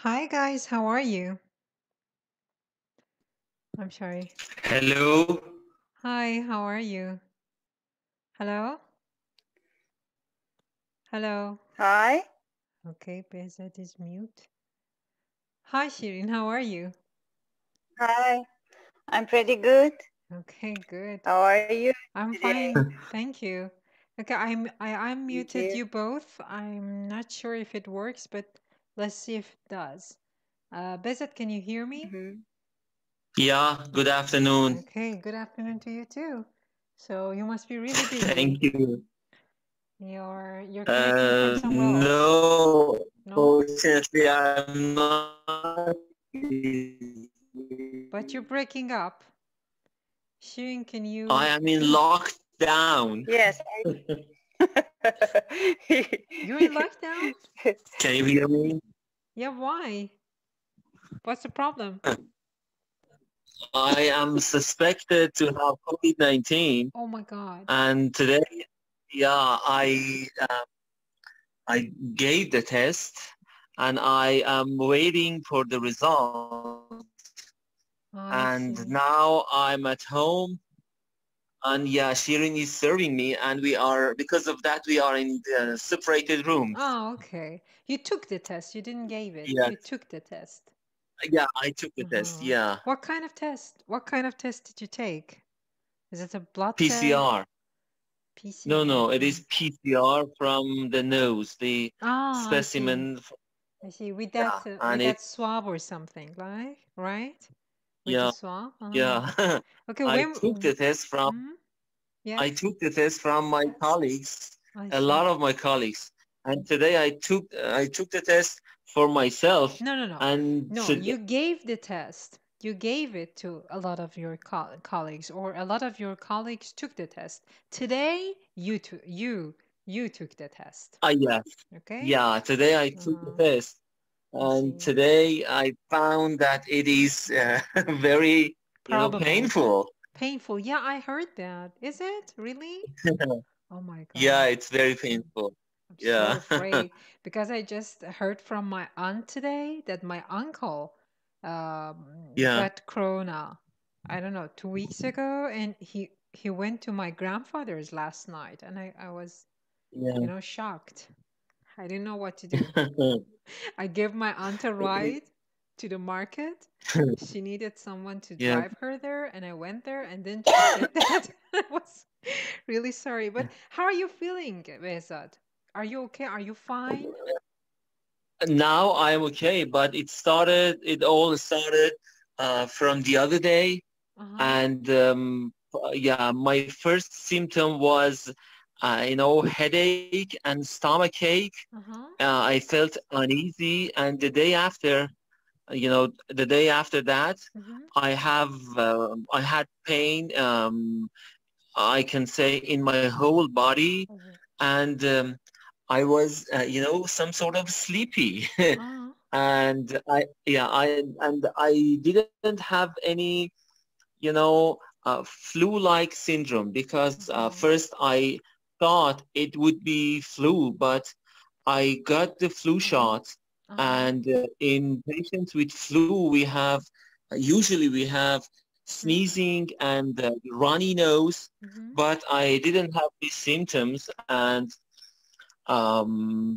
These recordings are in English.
Hi guys, how are you? I'm sorry. Hello. Hi, how are you? Hello? Hello. Hi. Okay, Behzad is mute. Hi Shirin, how are you? Hi. I'm pretty good. Okay, good. How are you I'm today? fine, thank you. Okay, I Thank unmuted you. you both. I'm not sure if it works, but let's see if it does. Behzad, can you hear me? Mhm. Yeah, good afternoon. Okay, good afternoon to you too. So you must be really busy. Thank you. You're connecting from somewhere else. No, No? fortunately, I'm not. But you're breaking up. Shirin, can you? I am in lockdown. Yes. You're in lockdown? Can you hear me? Yeah, why? What's the problem? I am suspected to have COVID-19, Oh my God. and today, yeah, I gave the test, and I am waiting for the result. I And see. now I'm at home, and yeah, Shirin is serving me, and because of that, we are in the separated rooms. Oh, okay. You took the test. You didn't give it. Yeah, You took the test. yeah, I took the test. Yeah, What kind of test? What kind of test did you take? Is it a blood test? PCR. PCR. No, it is PCR from the nose, the specimen. I see. With Yeah, that, and with that swab or something, right? With yeah, the swab. yeah. Okay. I took the test from. Yes. I took the test from my colleagues, a lot of my colleagues, and today I took the test for myself. No. And No, you gave the test. You gave it to a lot of your colleagues, or a lot of your colleagues took the test. Today, you took the test. yes. Okay. Yeah, today I took the test, and today I found that it is very, painful. Painful. Yeah, I heard that. Is it really? Oh my God. Yeah, it's very painful. I'm Yeah. so afraid because I just heard from my aunt today that my uncle got corona. I don't know, 2 weeks ago, and he went to my grandfather's last night, and I was, shocked. I didn't know what to do. I gave my aunt a ride to the market. She needed someone to drive her there, and I went there, and then she said that. I was really sorry. But how are you feeling, Behzad? Are you okay? Are you fine? Now I'm okay, but it all started from the other day. And yeah, my first symptom was, headache and stomach ache. I felt uneasy, and the day after that, I had pain. I can say in my whole body, and I was, some sort of sleepy, and I didn't have any, flu-like syndrome, because first I thought it would be flu, but I got the flu shot, and in patients with flu, usually we have sneezing and runny nose, but I didn't have these symptoms, and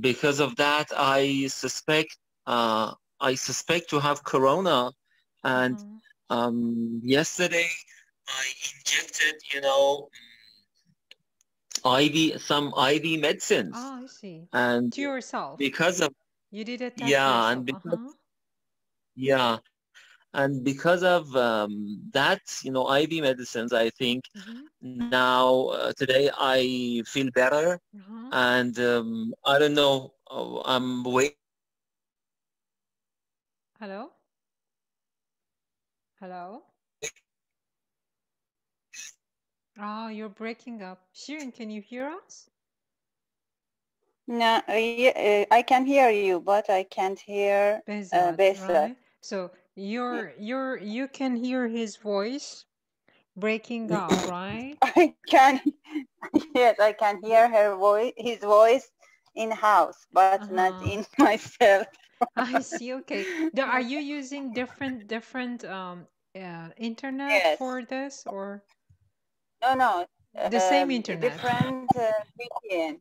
because of that, I suspect to have corona, and yesterday I injected, some IV medicines. Oh, I see. And to yourself. Because of you did it yourself. And because of that, IV medicines, I think now today I feel better, and I don't know. I'm waiting. Hello. Oh, you're breaking up. Shirin, can you hear us? No, I can hear you, but I can't hear Behzad, Behzad. right? So you can hear his voice breaking up, right? I can, yes, I can hear his voice in house, but not in myself. I see. Okay. Are you using different internet Yes. for this, or No, the same internet? different VPN.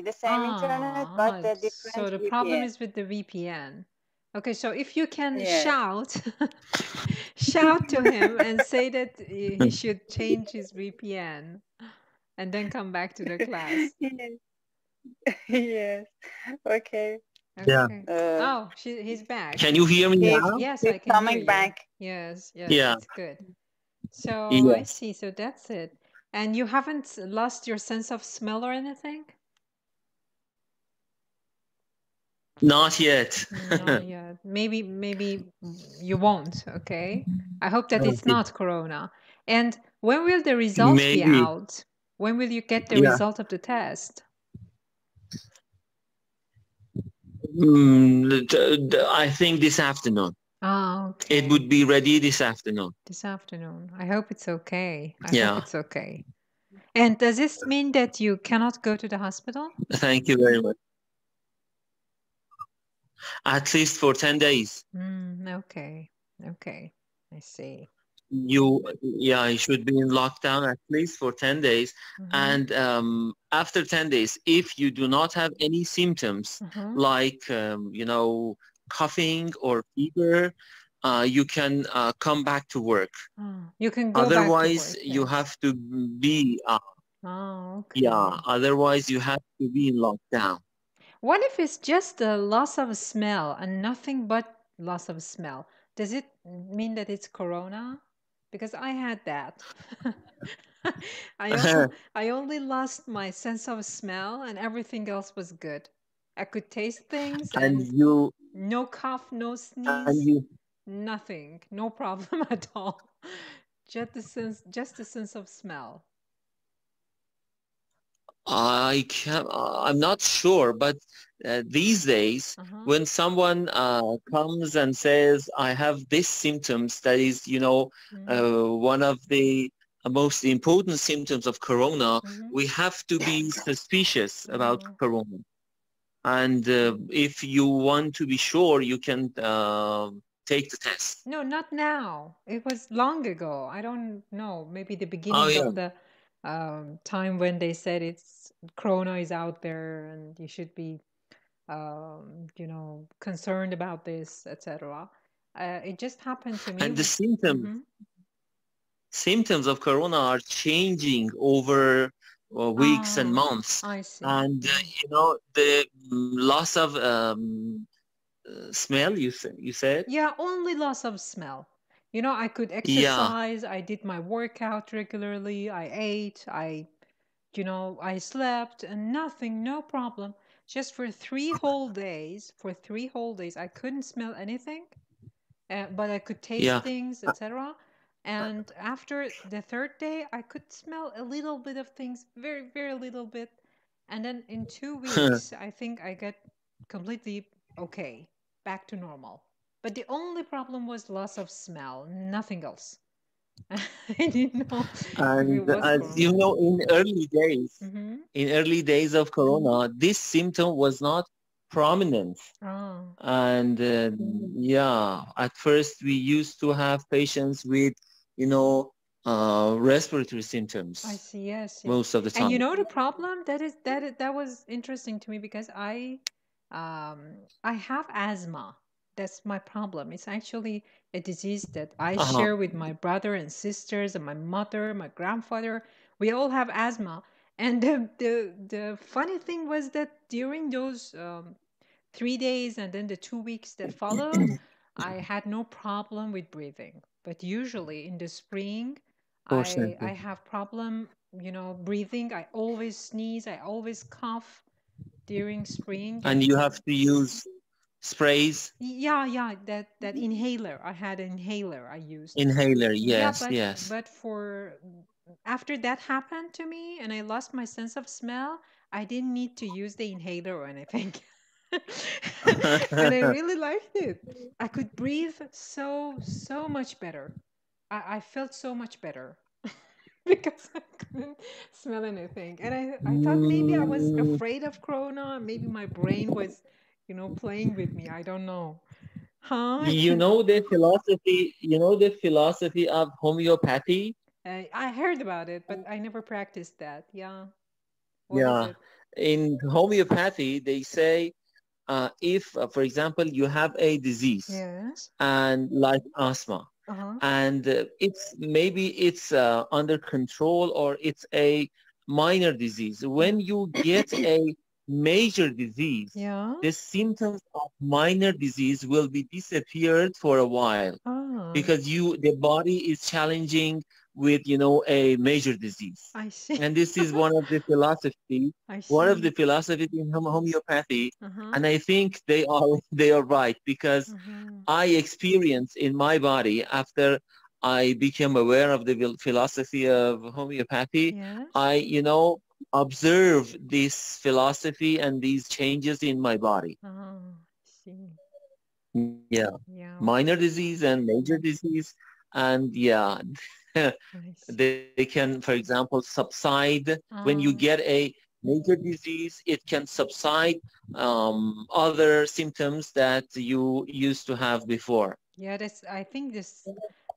The same internet, but So different the problem VPN. is with the VPN. Okay, so if you can Yes. shout to him and say that he should change his VPN and then come back to the class. Yes. Yes. Okay. Yeah. Okay. Oh, he's back. Can you hear me now? Yes, He's I can hear coming you. back. Yes, Yeah. that's good. So I Yes. see. So that's it. And you haven't lost your sense of smell or anything? Not yet. Not yet. Maybe you won't. Okay. I hope that it's Okay. not corona. And when will the results be Maybe. out? When will you get the Yeah. result of the test? I think this afternoon. Okay. It would be ready this afternoon. This afternoon. I hope it's okay. I Yeah. hope it's okay. And does this mean that you cannot go to the hospital? Thank you very much. At least for 10 days. Okay. Okay. I see. You should be in lockdown at least for 10 days. And after 10 days, if you do not have any symptoms like, coughing or fever, you can come back to work. You can go Otherwise, back to work, you yes. have to be, okay. otherwise you have to be in lockdown. What if it's just a loss of smell and nothing but loss of smell? Does it mean that it's corona? Because I had that. I only lost my sense of smell and everything else was good. I could taste things and no cough, no sneeze, nothing, no problem at all. Just the sense of smell. I'm not sure, but these days, when someone comes and says, I have these symptoms, that is, one of the most important symptoms of corona, we have to be suspicious about corona. And if you want to be sure, you can take the test. No, not now. It was long ago. I don't know. Maybe the beginning of the time when they said it's corona is out there and you should be, concerned about this, etc. It just happened to me. And the symptoms of corona are changing over weeks and months. I see. And the loss of smell, you said? Yeah, only loss of smell. I could exercise. I did my workout regularly. I ate. I slept and nothing, no problem. Just for 3 whole days, I couldn't smell anything, but I could taste things, etc. And after the 3rd day, I could smell a little bit of things, very, very little bit. And then in 2 weeks, I think I got completely okay, back to normal. But the only problem was loss of smell, nothing else. I didn't know. And as you know, in early days of corona, this symptom was not prominent. And at first we used to have patients with, respiratory symptoms. I see. Yes. Most of the time. And the problem that was interesting to me because I have asthma. That's my problem. It's actually a disease that I share with my brother and sisters and my mother, my grandfather. We all have asthma. And the funny thing was that during those 3 days and then the 2 weeks that followed, I had no problem with breathing. But usually in the spring, I have problem, breathing. I always sneeze. I always cough during spring. And you have to use sprays? Yeah, that inhaler. I had an inhaler I used. Inhaler, yes, yes. But after that happened to me and I lost my sense of smell, I didn't need to use the inhaler or anything. And I really liked it. I could breathe so much better. I felt so much better because I couldn't smell anything. And I thought maybe I was afraid of corona. Maybe my brain was, you know, playing with me. I don't know. Huh? You know the philosophy, of homeopathy? I heard about it, but I never practiced that. Yeah. What Yeah. is it? In homeopathy, they say if, for example, you have a disease, Yes. and like asthma, and it's under control, or it's a minor disease. When you get a major disease, Yeah. the symptoms of minor disease will be disappeared for a while, because the body is challenging with, you know, a major disease. I see. And this is one of the philosophies, in homeopathy. And I think they are right, because I experienced in my body, after I became aware of the philosophy of homeopathy, Yes. I, you know, observe this philosophy and these changes in my body. See. Yeah. Minor disease and major disease. And yeah, they can, for example, subside. When you get a major disease, it can subside other symptoms that you used to have before. Yeah, I think this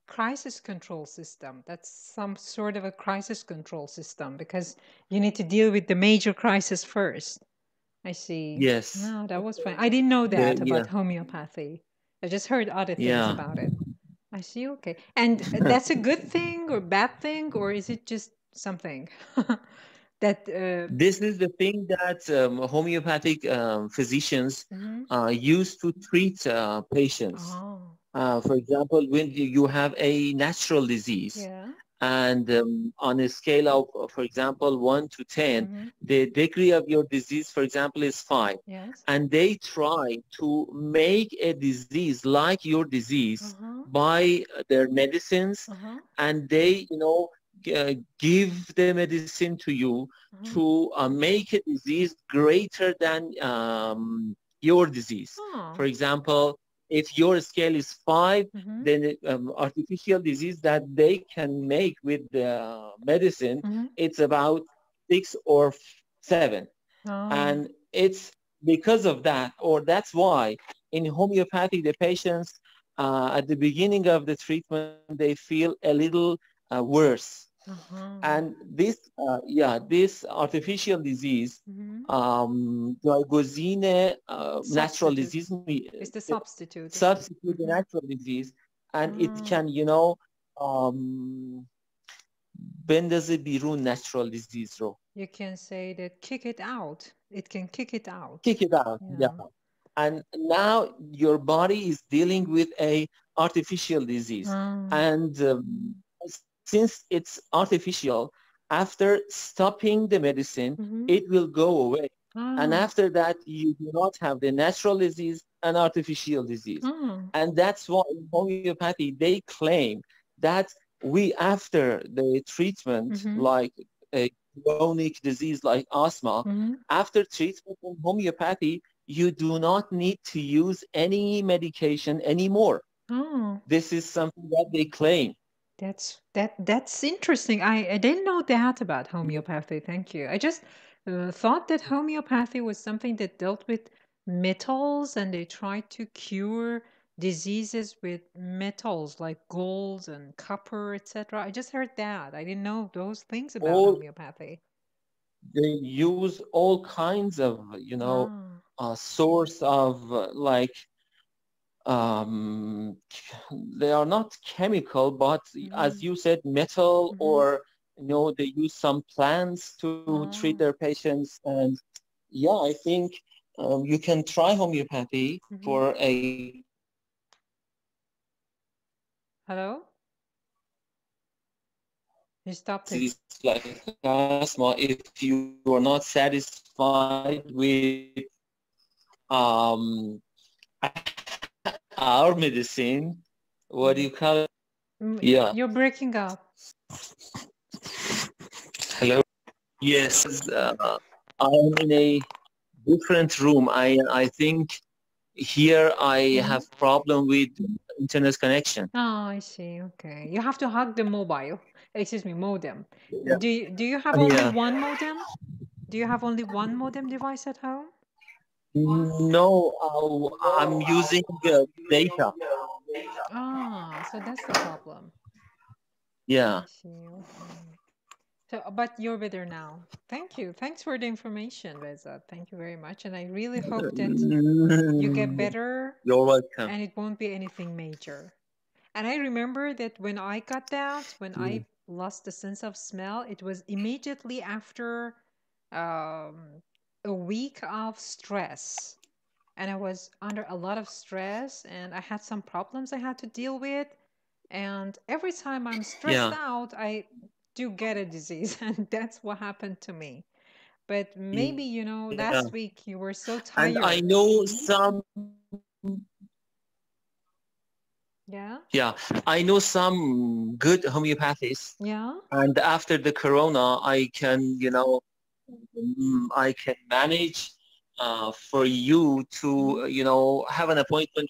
crisis control system, that's some sort of a crisis control system, because you need to deal with the major crisis first. I see. Yes. No, that was fine. I didn't know that about homeopathy. I just heard other things about it. I see. Okay. And that's a good thing or bad thing, or is it just something that... This is the thing that homeopathic physicians use to treat patients. For example, when you have a natural disease, and on a scale of, for example, 1 to 10, the degree of your disease, for example, is 5. And they try to make a disease like your disease by their medicines, and they, you know, give the medicine to you to make a disease greater than your disease. For example, if your scale is 5, then artificial disease that they can make with the medicine, it's about 6 or 7. And it's because of that, or that's why in homeopathy, the patients at the beginning of the treatment, they feel a little worse. And this artificial disease, جایگزین natural disease, is the substitute the natural disease, and it can, you know, بندازه بیرون natural disease رو. You can say that kick it out. It can kick it out. Kick it out, yeah. And now your body is dealing with a artificial disease, and since it's artificial, after stopping the medicine, it will go away. And after that, you do not have the natural disease and artificial disease. And that's why in homeopathy, they claim that after the treatment, like a chronic disease like asthma, after treatment in homeopathy, you do not need to use any medication anymore. This is something that they claim. That's interesting. I didn't know that about homeopathy. Thank you. I just thought that homeopathy was something that dealt with metals, and they tried to cure diseases with metals like gold and copper, etc. I just heard that. I didn't know those things about homeopathy. They use all kinds of, you know, source of like, they are not chemical, but as you said, metal, or, you know, they use some plants to treat their patients. And yeah, I think you can try homeopathy for a... Hello? You stopped it. Like asthma, if you are not satisfied with our medicine, what do you call it? Yeah. You're breaking up. Hello? Yes, I'm in a different room. I think here I have problem with internet connection. Oh, I see. Okay. You have to hug the modem. Yeah. Do you have only one modem? Do you have only one modem device at home? No, I'm using data. So that's the problem. Yeah. So, but you're better now. Thank you. Thanks for the information, Reza. Thank you very much. And I really hope that you get better. You're welcome. And it won't be anything major. And I remember that when I got that, when I lost the sense of smell, it was immediately after a week of stress. And I was under a lot of stress and I had some problems I had to deal with. And every time I'm stressed out, I do get a disease. And that's what happened to me. But maybe, you know, last week you were so tired. And I know some... Yeah, I know some good homeopathists. Yeah. And after the corona, I can, you know, I can manage for you to, you know, have an appointment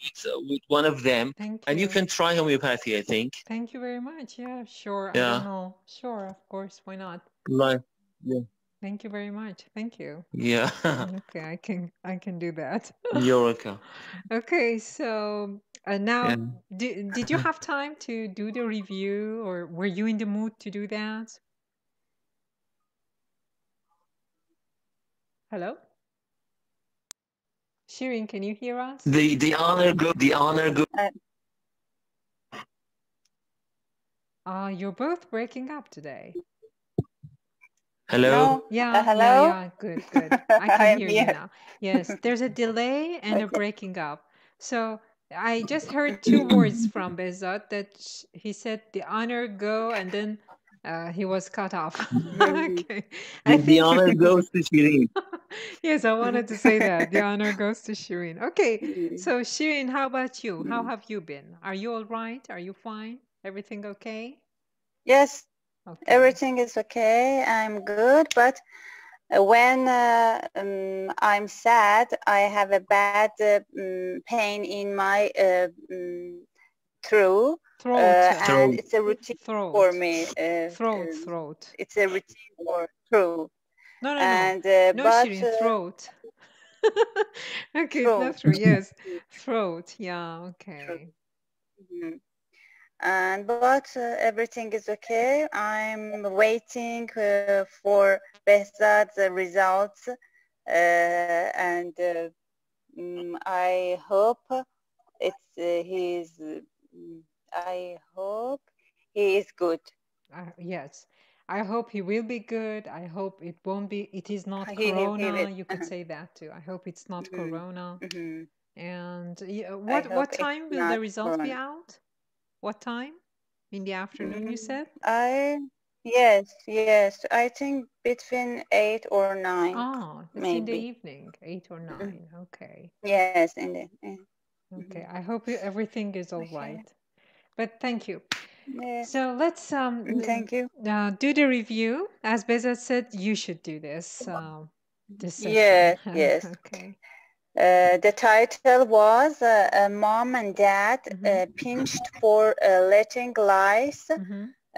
with one of them. Thank you. And you can try homeopathy, I think. Thank you very much. Yeah, sure. Yeah. I don't know. Sure, of course. Why not? Right. Yeah. Thank you very much. Thank you. Yeah. Okay, I can do that. You're welcome. Okay, so now, did you have time to do the review, or were you in the mood to do that? Hello? Shirin, can you hear us? The honor group. You're both breaking up today. Hello? No. Yeah, hello? yeah, good. I can hear you here. now. Yes, there's a delay and a breaking up. So I just heard two words from Bezat that he said the honor go, and then he was cut off. Okay. The honor goes to Shirin. Yes, I wanted to say that. The honor goes to Shirin. Okay, so Shirin, how about you? How have you been? Are you all right? Are you fine? Everything okay? Yes, Okay. everything is okay. I'm good, but when I'm sad, I have a bad pain in my throat. And it's a routine for me. Throat. It's a routine for throat. No, and, no, but, Shirin, throat. Okay, throat. it's not throat. Yes, throat. Yeah, okay. But everything is okay. I'm waiting for Behzad's results, and I hope I hope he is good. Yes, I hope he will be good. I hope it won't be. It is not corona. You could say that too. I hope it's not corona. And what time will the results be out? What time? In the afternoon, you said? Yes. I think between 8 or 9. Oh, it's maybe. in the evening, 8 or 9. Okay. Yes, in the. Okay, I hope everything is all right. But thank you. Yeah. So let's Thank you. do the review. As Bezat said, you should do this session. Yes. Okay. The title was Mom and Dad Pinched for Letting Lies.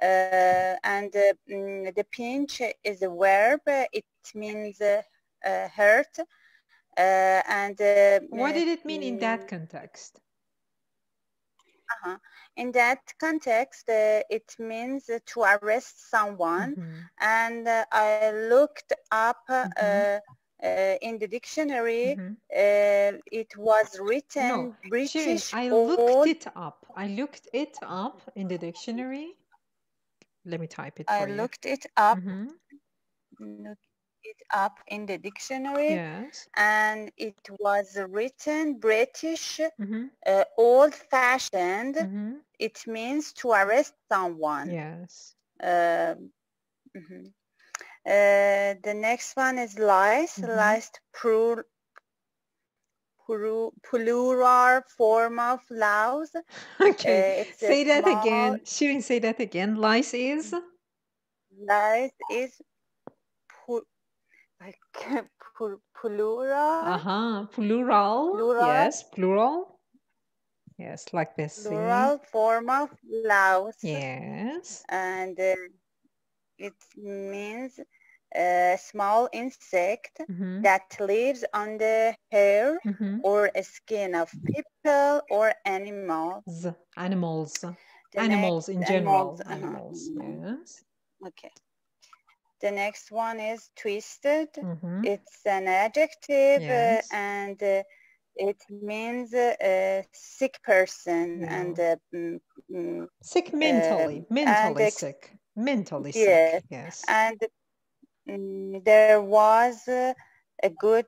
And the pinch is a verb. It means hurt. And what did it mean in that context? In that context, it means to arrest someone. And I looked up in the dictionary. It was written British. I looked it up. I looked it up in the dictionary. Let me type it for you. I looked it up. Looked it up in the dictionary. Yes. And it was written British, old-fashioned. It means to arrest someone. Yes. The next one is lies. Lies, plural form of laws. Okay. Say that again. Shirin, say that again. Lies is? Lies is plural. Plural. Yes, plural. Yes, like this. Plural form of laws. Yes. And it means a small insect that lives on the hair or skin of people or animals. Animals. The Animals next- in general. animals, Animals. Yes. Okay. The next one is twisted. It's an adjective Yes. and it means a sick person and Sick mentally. Mentally and sick. Mentally yes. sick. Yes. And there was a good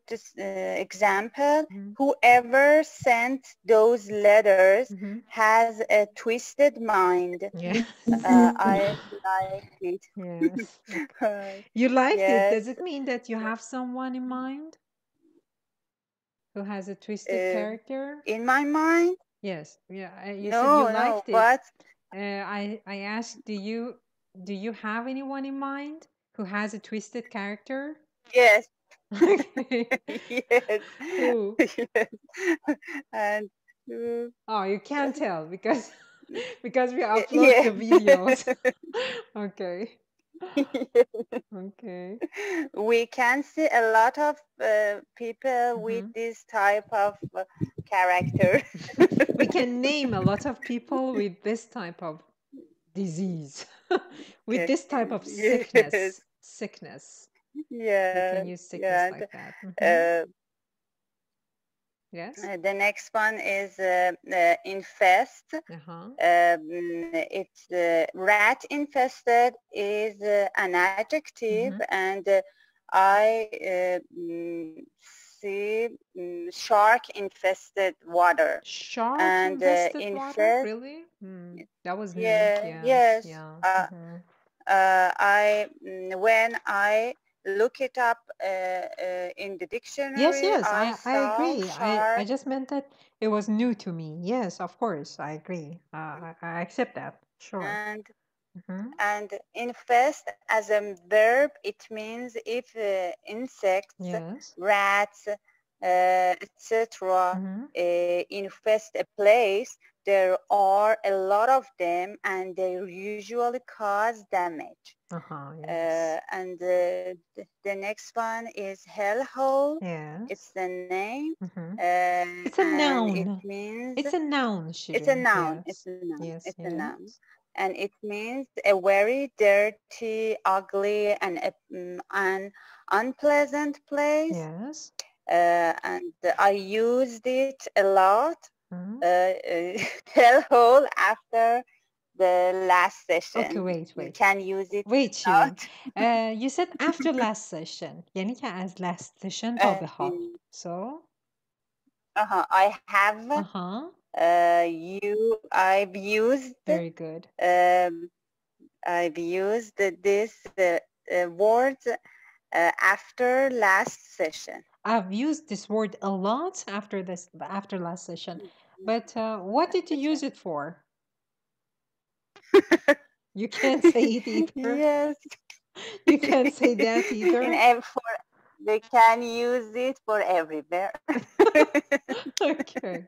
example. Whoever sent those letters has a twisted mind. Yes. I like it. Yes. You liked it. Yes. Does it mean that you have someone in mind who has a twisted character? In my mind? Yes. Yeah. You No, said you liked no, it. but I asked, do you have anyone in mind who has a twisted character? yes. Okay. Yes. Who? Yes. And Oh, you can't tell because we upload the videos. Okay. Okay. We can see a lot of people with this type of character. We can name a lot of people with this type of disease, with this type of sickness. Yes. Sickness. Yeah. We can use sickness like that. Yes. The next one is infest. It's rat infested is an adjective, and I see shark infested water. Shark and infested water? Really? That was new. Yes. When I look it up in the dictionary. Yes, I saw agree. shark. I just meant that it was new to me. Yes, of course, I agree. I accept that. Sure. And infest as a verb, it means if insects, rats, etc. Infest a place, there are a lot of them and they usually cause damage. And the next one is hellhole. Yes. It's the name. It's a noun. It means it's a noun. It's a noun. Yes. It's a noun. Yes, it's a noun. And it means a very dirty, ugly, and an unpleasant place. Yes. And I used it a lot, hellhole, after the last session. Okay, wait. You can use it. Wait, Shirin. You said after last session. یعنی که از last session تا به حال. So? I have. I've used. Very good. I've used this words after last session. I've used this word a lot after last session. But what did you use it for? You can't say it either. Yes. You can't say that either. They can use it for everywhere. Okay.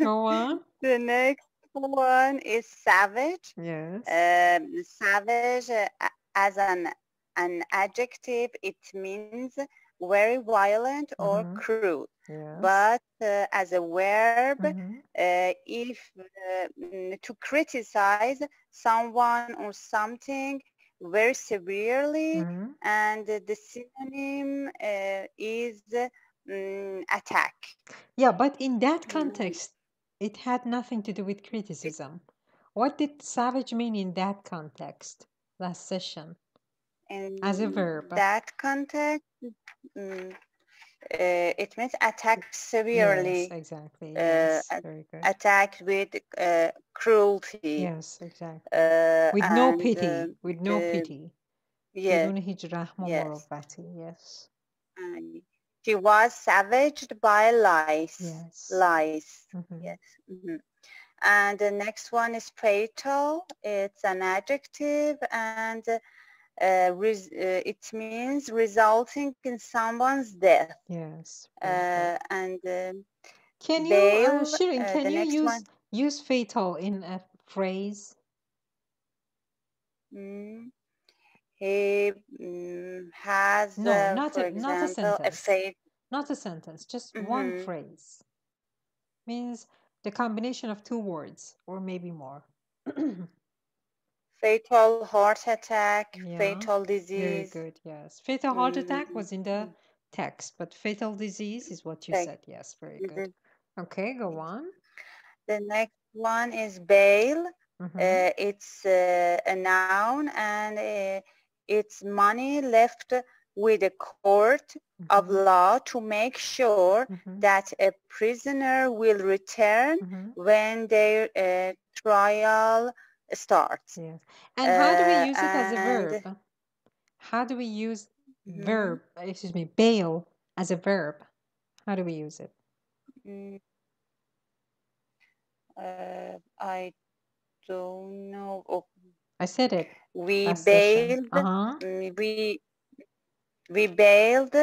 Go on. The next one is savage. Yes. Savage as an adjective, it means very violent or cruel. Yes. But as a verb, if to criticize someone or something very severely, and the synonym is attack. Yeah, but in that context, it had nothing to do with criticism. What did savage mean in that context, last session? As a verb. That context, it means attack severely. Yes, exactly. Yes, very good. Attack with cruelty. Yes, exactly. With no pity. With no pity. Yes. بدون هیچ رحم و مروتی. Yes. He was savaged by lies. Yes. Lies. Yes. And the next one is fatal. It's an adjective and it means resulting in someone's death. Yes. And can you, Shirin, can you use fatal in a phrase? he has, for example, a faith. Not a sentence, just one phrase. Means the combination of two words or maybe more. Fatal heart attack, fatal disease. Very good, yes. Fatal heart attack was in the text, but fatal disease is what you said. Yes, very good. Okay, go on. The next one is bail. It's a noun, and it's money left with a court of law to make sure that a prisoner will return when their trial starts. Yes. And how do we use it as a verb? How do we use bail as a verb? How do we use it? I don't know. Oh. I said it. We bailed. We bailed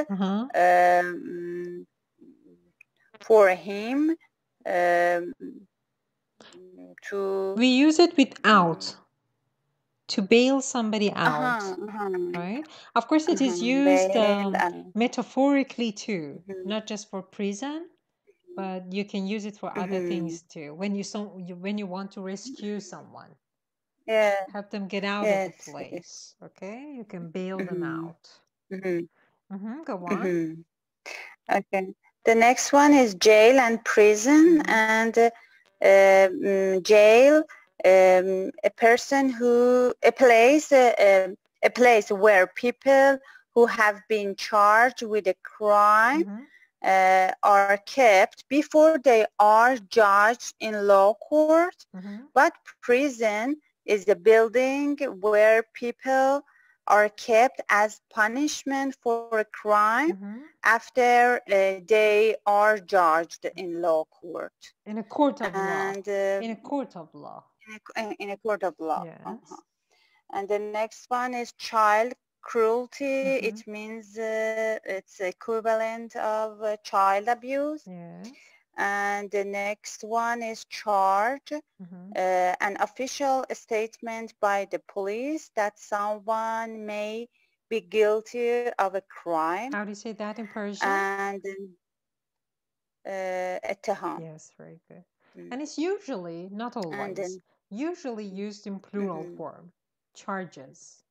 for him to. We use it without. To bail somebody out, right? Of course, it is used metaphorically too, not just for prison, but you can use it for other things too. When you want to rescue someone, help them get out of the place. Okay, you can bail them out. Go on. Okay. The next one is jail and prison, and jail. A place where people who have been charged with a crime are kept before they are judged in law court. But prison is a building where people are kept as punishment for a crime after they are judged in law court. In a court of law. In a court of law. In a court of law. Yes. And the next one is child cruelty. It means it's equivalent of child abuse. Yes. And the next one is charge, an official statement by the police that someone may be guilty of a crime. How do you say that in Persian? And اتهام. Yes, very good. And it's usually, not always, usually used in plural form. Charges.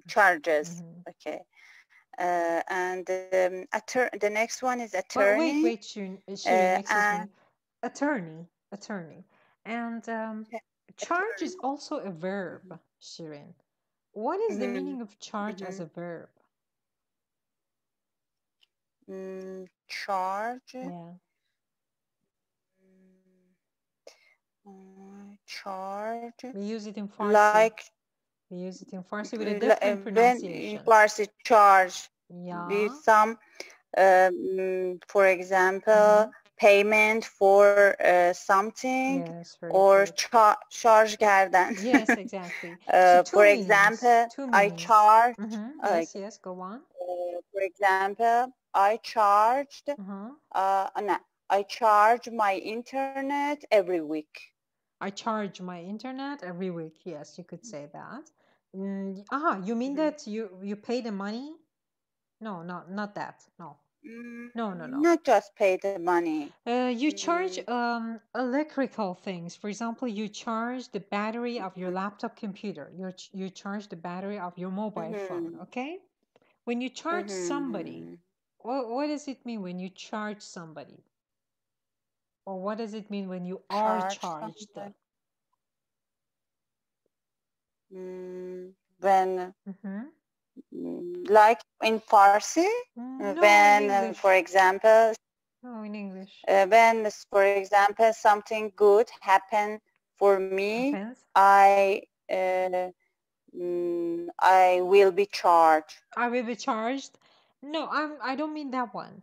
Charges. Okay. And the next one is attorney. Wait, Shirin, excuse me. Attorney. And charge is also a verb, Shirin. What is the meaning of charge as a verb? Charge? Yeah. Charge. We use it in Farsi. Like we use it in Farsi with a different pronunciation. In Farsi, charge. Yeah. With some, for example, payment for something, yes, or charge kardan. Yes, exactly. For example, I charge. Yes, go on. For example, I charged. I charge my internet every week. I charge my internet every week. Yes, you could say that. You mean that you pay the money? No, not that. No. No. Not just pay the money. You charge electrical things. For example, you charge the battery of your laptop computer. You charge the battery of your mobile phone. Okay. When you charge somebody, what does it mean when you charge somebody? Or what does it mean when you are charged? When, like in Farsi, when, for example, no, in English. When, for example, something good happened for me, I will be charged. I will be charged? No, I don't mean that one.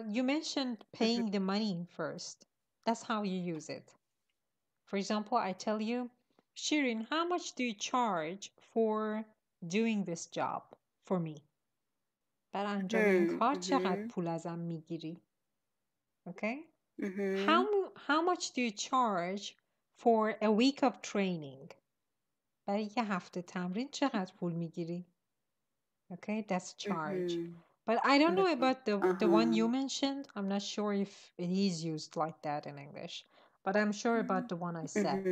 You mentioned paying the money first. That's how you use it. For example, I tell you, Shirin, how much do you charge for doing this job for me? برای انجام این کار چقدر پول ازم میگیری؟ Okay? How much do you charge for a week of training? برای یه هفته تمرین چقدر پول میگیری؟ Okay, that's charge. But I don't know about the one you mentioned. I'm not sure if it is used like that in English. But I'm sure about the one I said.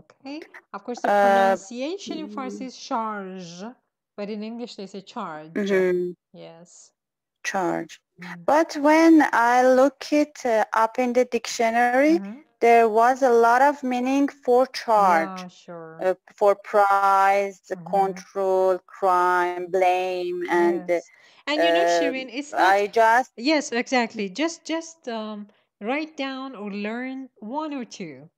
Okay. Of course, the pronunciation in Farsi is charge. But in English, they say charge. Yes. Charge. But when I look it up in the dictionary, there was a lot of meaning for charge. Yeah, sure. For prize, control, crime, blame, and Yes. And you know, Shirin, it's not. I just Yes, exactly. Just write down or learn one or two,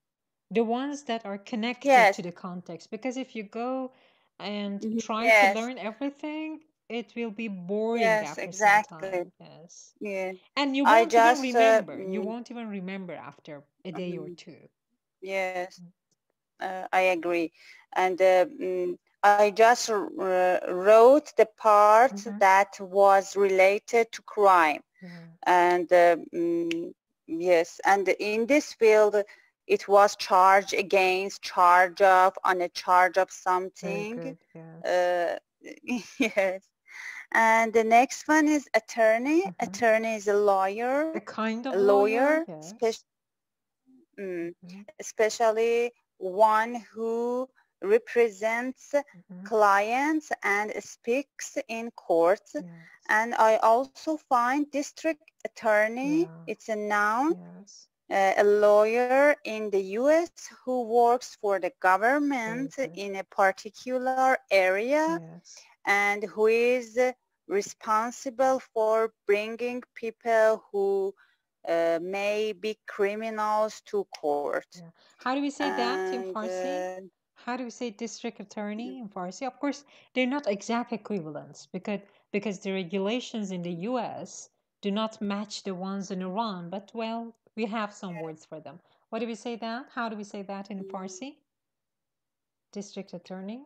the ones that are connected to the context. Because if you go and try to learn everything, it will be boring after some time. Yes. Yeah. And you won't even remember. You won't even remember after a day or two. Yes. I agree. And I just wrote the part that was related to crime. And yes, and in this field, it was charge against, charge of, on a charge of something. Very good, yes. And the next one is attorney. Attorney is a lawyer. A kind of lawyer. Yes. Especially one who represents clients and speaks in courts. And I also find district attorney, it's a noun, a lawyer in the US who works for the government in a particular area and who is responsible for bringing people who may be criminals to court. How do we say that in Farsi? How do we say district attorney in Farsi? Of course, they're not exact equivalents because the regulations in the US do not match the ones in Iran. But well, we have some words for them. What do we say that? How do we say that in Farsi? District attorney?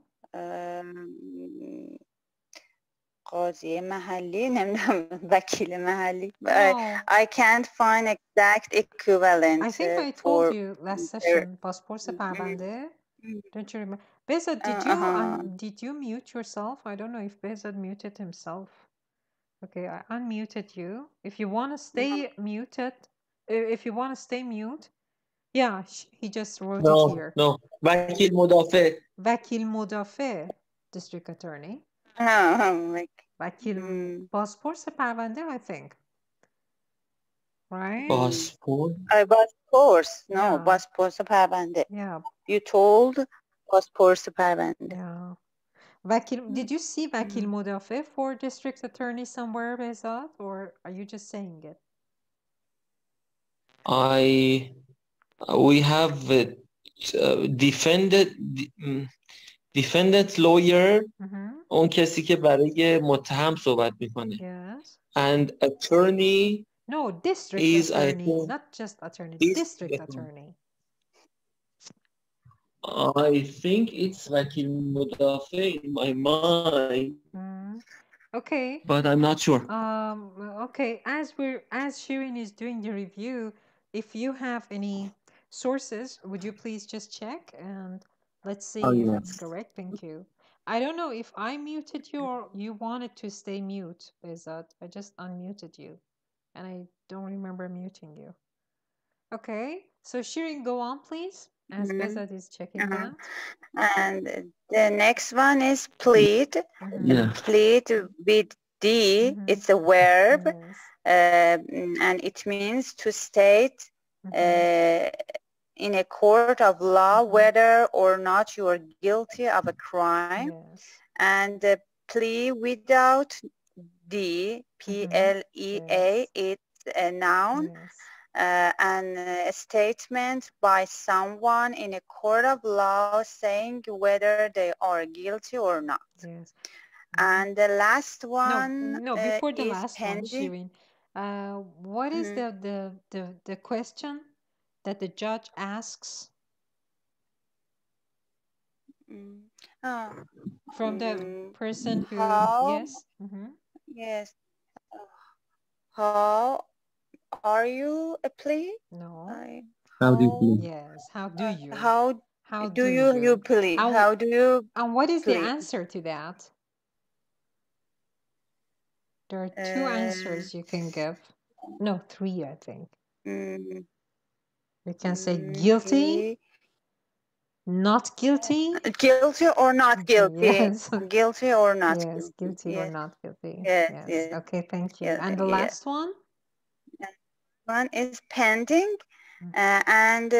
قاضی محلی نمیدونم وکیل محلی I can't find exact equivalent. I think I told you last session پاسپورت پرونده. Don't you remember? Behzad, did you mute yourself? I don't know if Behzad muted himself. Okay, I unmuted you. If you want to stay muted, if you want to stay mute, yeah, he just wrote it here. No, وکیل مدافع. وکیل مدافع, district attorney. وکیل پاسپورت پرونده, I think. Right? پاسپورت. No, پاسپورت پرونده. Yeah. You told پاسپورت پرونده. Yeah. وکیل, did you see وکیل مدافع for district attorney somewhere, Behzad, or are you just saying it? We have defendant lawyer, اون کسی که برای متهم صحبت میکنه. Yes. And attorney. No, district attorney, not just attorney, district attorney. I think it's وکیل مدافع in my mind. Okay. But I'm not sure. Okay, as Shirin is doing the review, if you have any sources, would you please just check and let's see if it's correct. Thank you. I don't know if I muted you or you wanted to stay mute, Behzad. I just unmuted you and I don't remember muting you. Okay, so Shirin, go on please, as Behzad is checking that. And the next one is plead. Plead with D. It's a verb. And it means to state in a court of law whether or not you are guilty of a crime. And the plea without D, P-L-E-A, it's a noun. And a statement by someone in a court of law saying whether they are guilty or not. And the last one no, before the is last pending. one, Shirin, what is the question that the judge asks from the person who yes how are you a plea? No. How do you plead? Yes. How do you? How do you please? How do you? And what is the please? answer to that? There are two answers you can give. No, three, I think. You can say guilty, not guilty. Guilty or not guilty? Yes. Guilty or not Yes, guilty? guilty or not guilty. Yes, Yes. yes. Okay, thank you. Yes, And the yes. last one? One is pending, and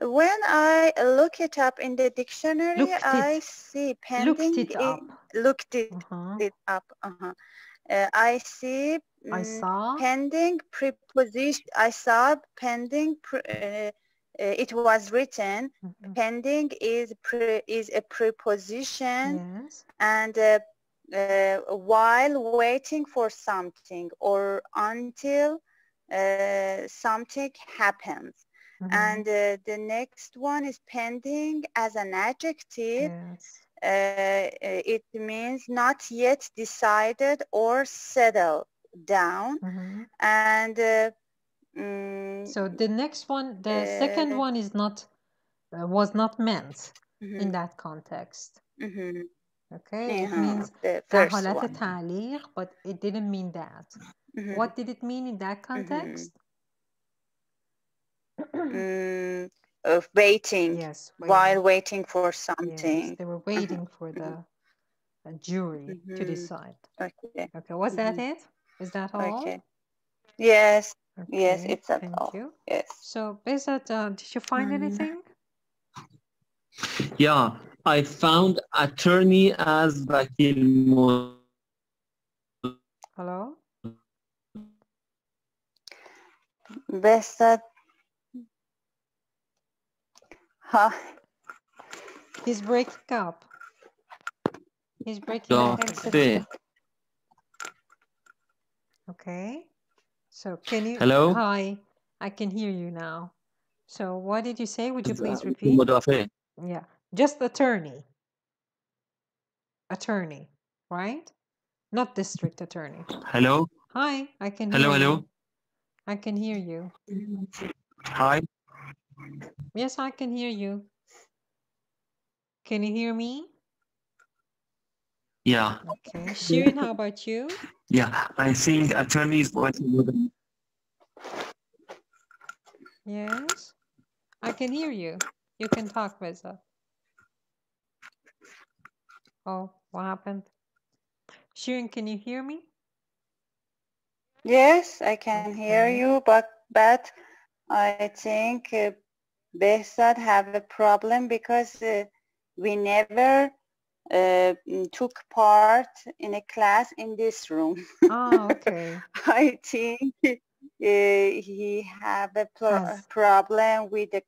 when I look it up in the dictionary, I see pending. Looked it up. I see I saw pending preposition. I saw pending. It was written. Pending is a preposition, yes. and while waiting for something or until something happens. And the next one is pending as an adjective. Yes. It means not yet decided or settled down. And so the next one, the second one is not was not meant in that context. Okay, it means در حالت تعلیق, but it didn't mean that. What did it mean in that context? Waiting. Yes, while waiting for something. Yes, they were waiting for the jury to decide. Okay. Okay, was that it? Is that all? Okay. Yes. Okay. Yes, it's that Thank all. you. Yes. So, Bezat, did you find anything? Yeah, I found attorney as vakil. Hello? Bezat. Huh? He's breaking up. He's breaking up. Okay. So can you? Hello? Hi. I can hear you now. So what did you say? Would you please repeat? Yeah. Just attorney. Attorney, right? Not district attorney. Hello? Hi. I can hear you. Hello? I can hear you. Hi. Yes, I can hear you. Can you hear me? Yeah. Okay. Shirin, how about you? Yeah, I think attorney is what. Yes. I can hear you. You can talk, Vesa. Oh, what happened? Shirin, can you hear me? Yes, I can hear you, but I think Behzad have a problem because we never took part in a class in this room. Oh, okay. I think he have a problem with the,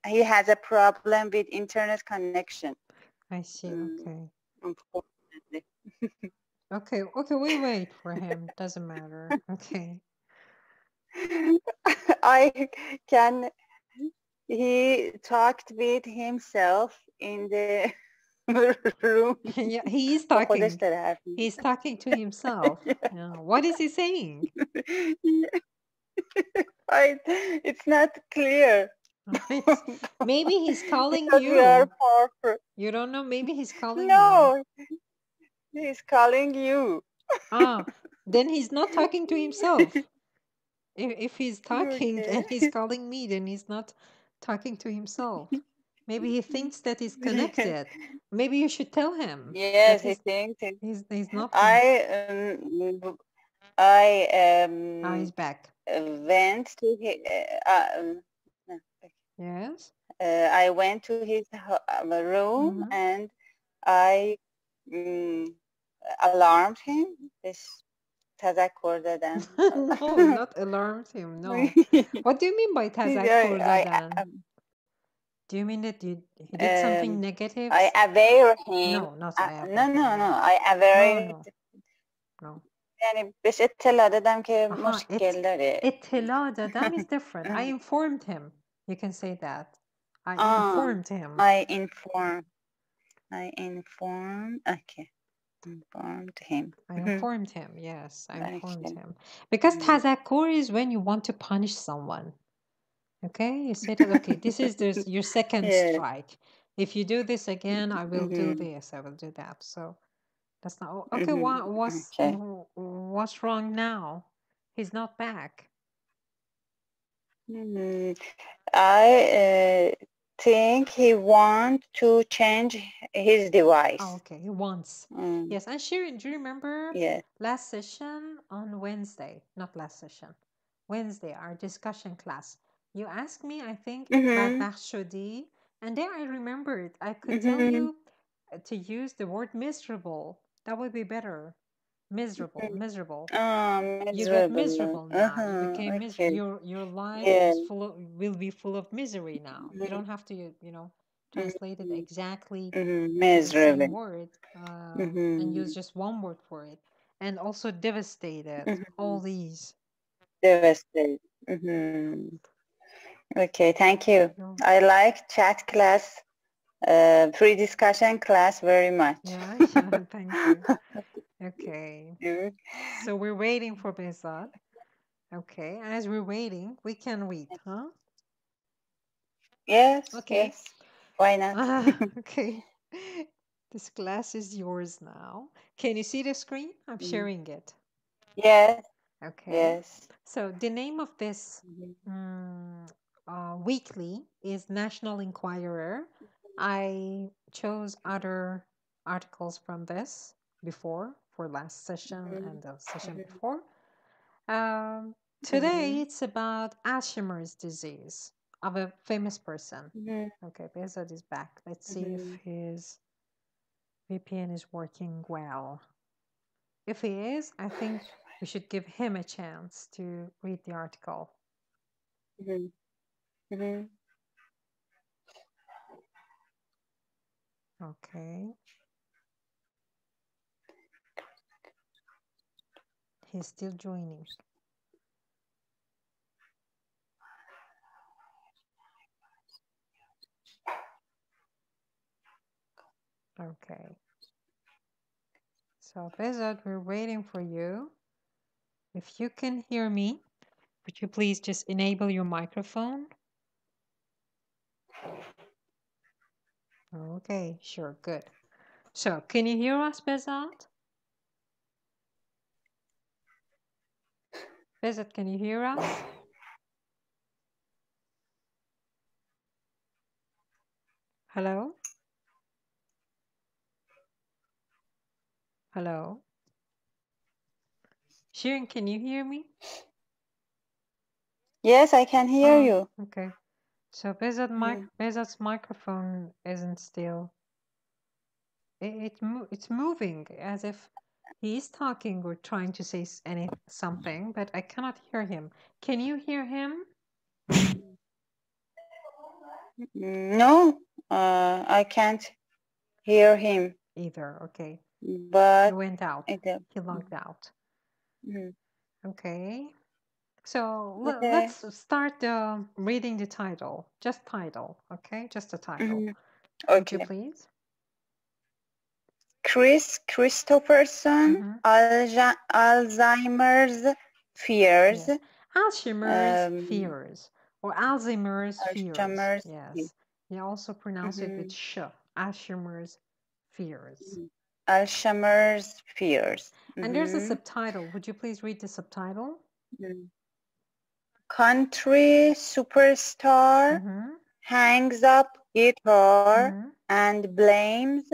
he has a problem with internet connection. I see. Okay. Unfortunately. Okay. Okay. We wait for him. Doesn't matter. Okay. I can. He talked with himself in the room. Yeah, he is talking. He's talking to himself. Yeah. What is he saying? It's not clear. Maybe he's calling because you. We are far. You don't know? Maybe he's calling you. No, he's calling you. Ah, then he's not talking to himself. If he's talking and he's calling me, then he's not talking to himself. Maybe he thinks that he's connected. Maybe you should tell him. Yes, he thinks he's not. He's back. Went to his. Yes. I went to his room and I alarmed him. تذکر دادن. No, not alarmed him. No. What do you mean by تذکر دادن? Do you mean that he did something negative? I aware him. No, not I aware. No. I aware. No. یعنی بهش اطلاع دادم که مشکل داره. اطلاع دادم is different. I informed him. You can say that. I informed him. I informed. Okay. Informed him. I informed him. Yes, I informed him. Because تذکر is when you want to punish someone. Okay, you said it. Okay, this is your second strike. If you do this again, I will do this. I will do that. So that's not okay. What's wrong now? He's not back. I think he wants to change his device. Oh, okay, he wants. Yes, and Shirin, do you remember last session on Wednesday? Not last session. Wednesday, our discussion class. You asked me, I think, بدبخت شدی, and then I remembered I could tell you to use the word miserable. That would be better. Miserable. You got miserable now. You became miserable. Your life is will be full of misery now. You don't have to, translate it exactly the same word and use just one word for it. And also devastated. All these. Devastated. Okay, thank you. I like chat class, pre-discussion class very much. Yeah, thank you. Okay. So we're waiting for Behzad. Okay, as we're waiting, we can read, huh? Yes. Okay. Yes. Why not? Okay. This class is yours now. Can you see the screen? I'm sharing it. Yes. Okay. Yes. So the name of this weekly is National Enquirer. I chose other articles from this before for last session and the session before. Today it's about Alzheimer's disease of a famous person. Okay, Behzad is back. Let's see if his VPN is working well. If he is, I think we should give him a chance to read the article. Okay. He's still joining. Okay. So Behzad, we're waiting for you. If you can hear me, would you please just enable your microphone? Okay, sure, good. So, can you hear us, Behzad? Behzad, can you hear us? Hello? Hello? Shirin, can you hear me? Yes, I can hear you. Okay. So Behzad's microphone isn't still. It's moving as if he's talking or trying to say something, but I cannot hear him. Can you hear him? No, I can't hear him either. Okay. But he went out. He logged out. Okay. So let's start reading the title. Just title. Okay. Just the title. Would you please? Chris Christopherson, Alzheimer's fears. Yes. Alzheimer's fears or Alzheimer's fears. Yes. You also pronounce it with sh. Alzheimer's fears. Alzheimer's fears. And there's a subtitle. Would you please read the subtitle? Country superstar hangs up guitar and blames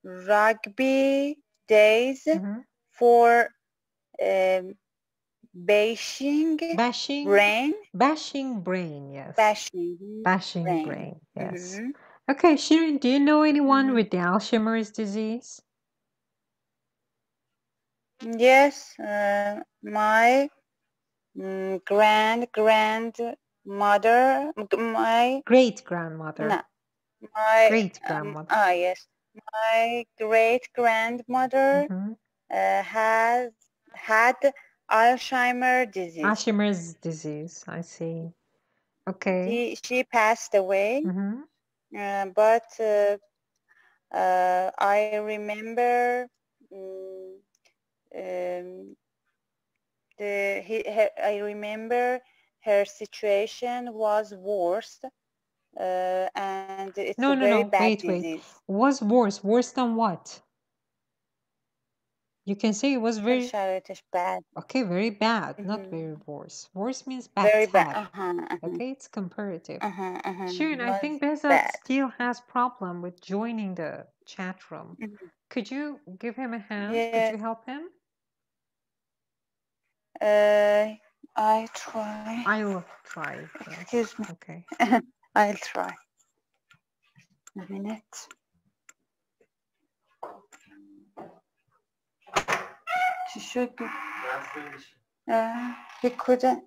rugby days for bashing brain. Bashing brain, yes. Bashing brain, yes. Okay, Shirin, do you know anyone with the Alzheimer's disease? Yes, my grandmother, my great-grandmother. No, my great-grandmother. Yes, my great-grandmother has had Alzheimer's disease. Alzheimer's disease, I see. Okay. She passed away, but I remember I remember her situation was worse, and it's a very bad disease. Was worse than what? You can say it was very bad. Okay, very bad, not very worse. Worse means bad. Very bad. Okay, it's comparative. Sure, I think Behzad still has problem with joining the chat room. Could you give him a hand? Could you help him? I try. I will try. Excuse me. Okay. I'll try. A minute. She should be. He couldn't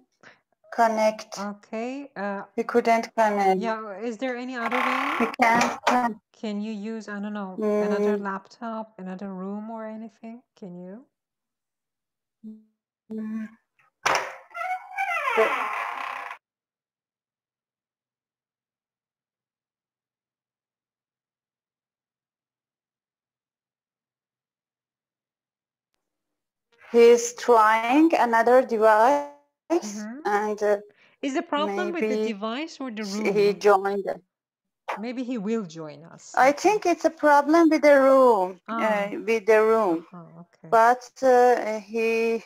connect. Okay. He couldn't connect. Yeah. Is there any other way? He can't. Can you use, I don't know, another laptop, another room or anything? Can you? He's trying another device, and is the problem with the device or the room? He joined. Maybe he will join us. I think it's a problem with the room. With the room, okay. But he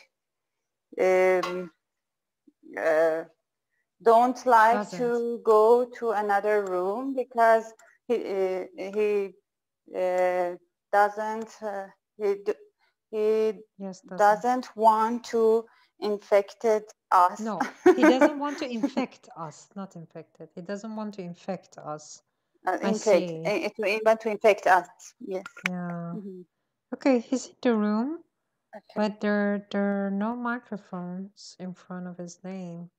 don't like to go to another room because he doesn't. He doesn't want to infect us. No, he doesn't want to infect us. Not infected. He doesn't want to infect us. Want to infect us. Yes. Yeah. Okay, he's in the room, but there are no microphones in front of his name.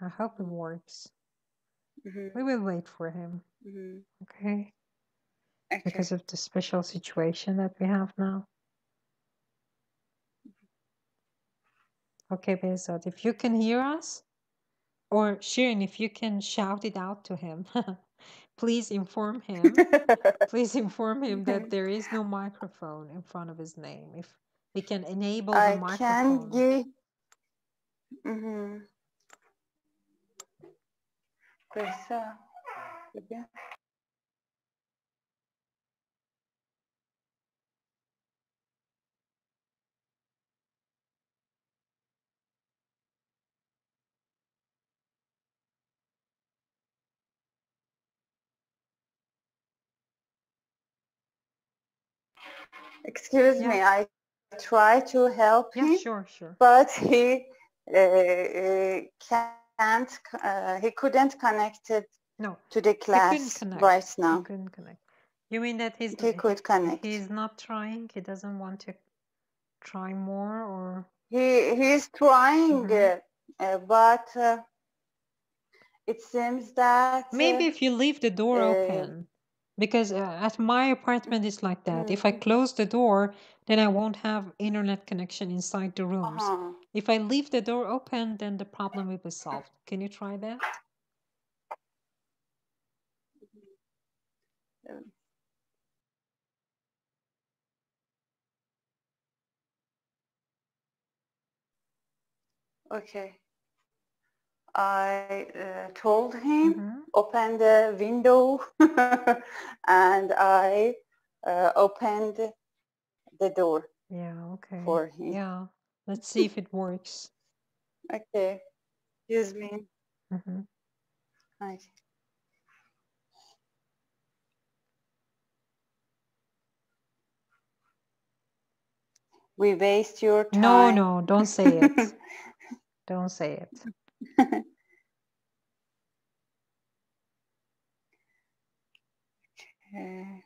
I hope it works. We will wait for him. Okay. Because of the special situation that we have now. Okay, Behzad, if you can hear us, or Shirin, if you can shout it out to him, please inform him. Please inform him that there is no microphone in front of his name. If we can enable the microphone. Excuse me, I try to help him. Sure. But he can't. He couldn't connect it to the class right now. He couldn't connect. You mean that he could connect? He's not trying. He doesn't want to try more, or he's trying, but it seems that maybe if you leave the door open. Because at my apartment it's like that. If I close the door, then I won't have internet connection inside the rooms. If I leave the door open, then the problem will be solved. Can you try that? Okay. I told him open the window and I opened the door. Yeah, okay. For him. Yeah, let's see if it works. Okay. Excuse me. Hi. We waste your time. No, don't say it. Don't say it. Okay.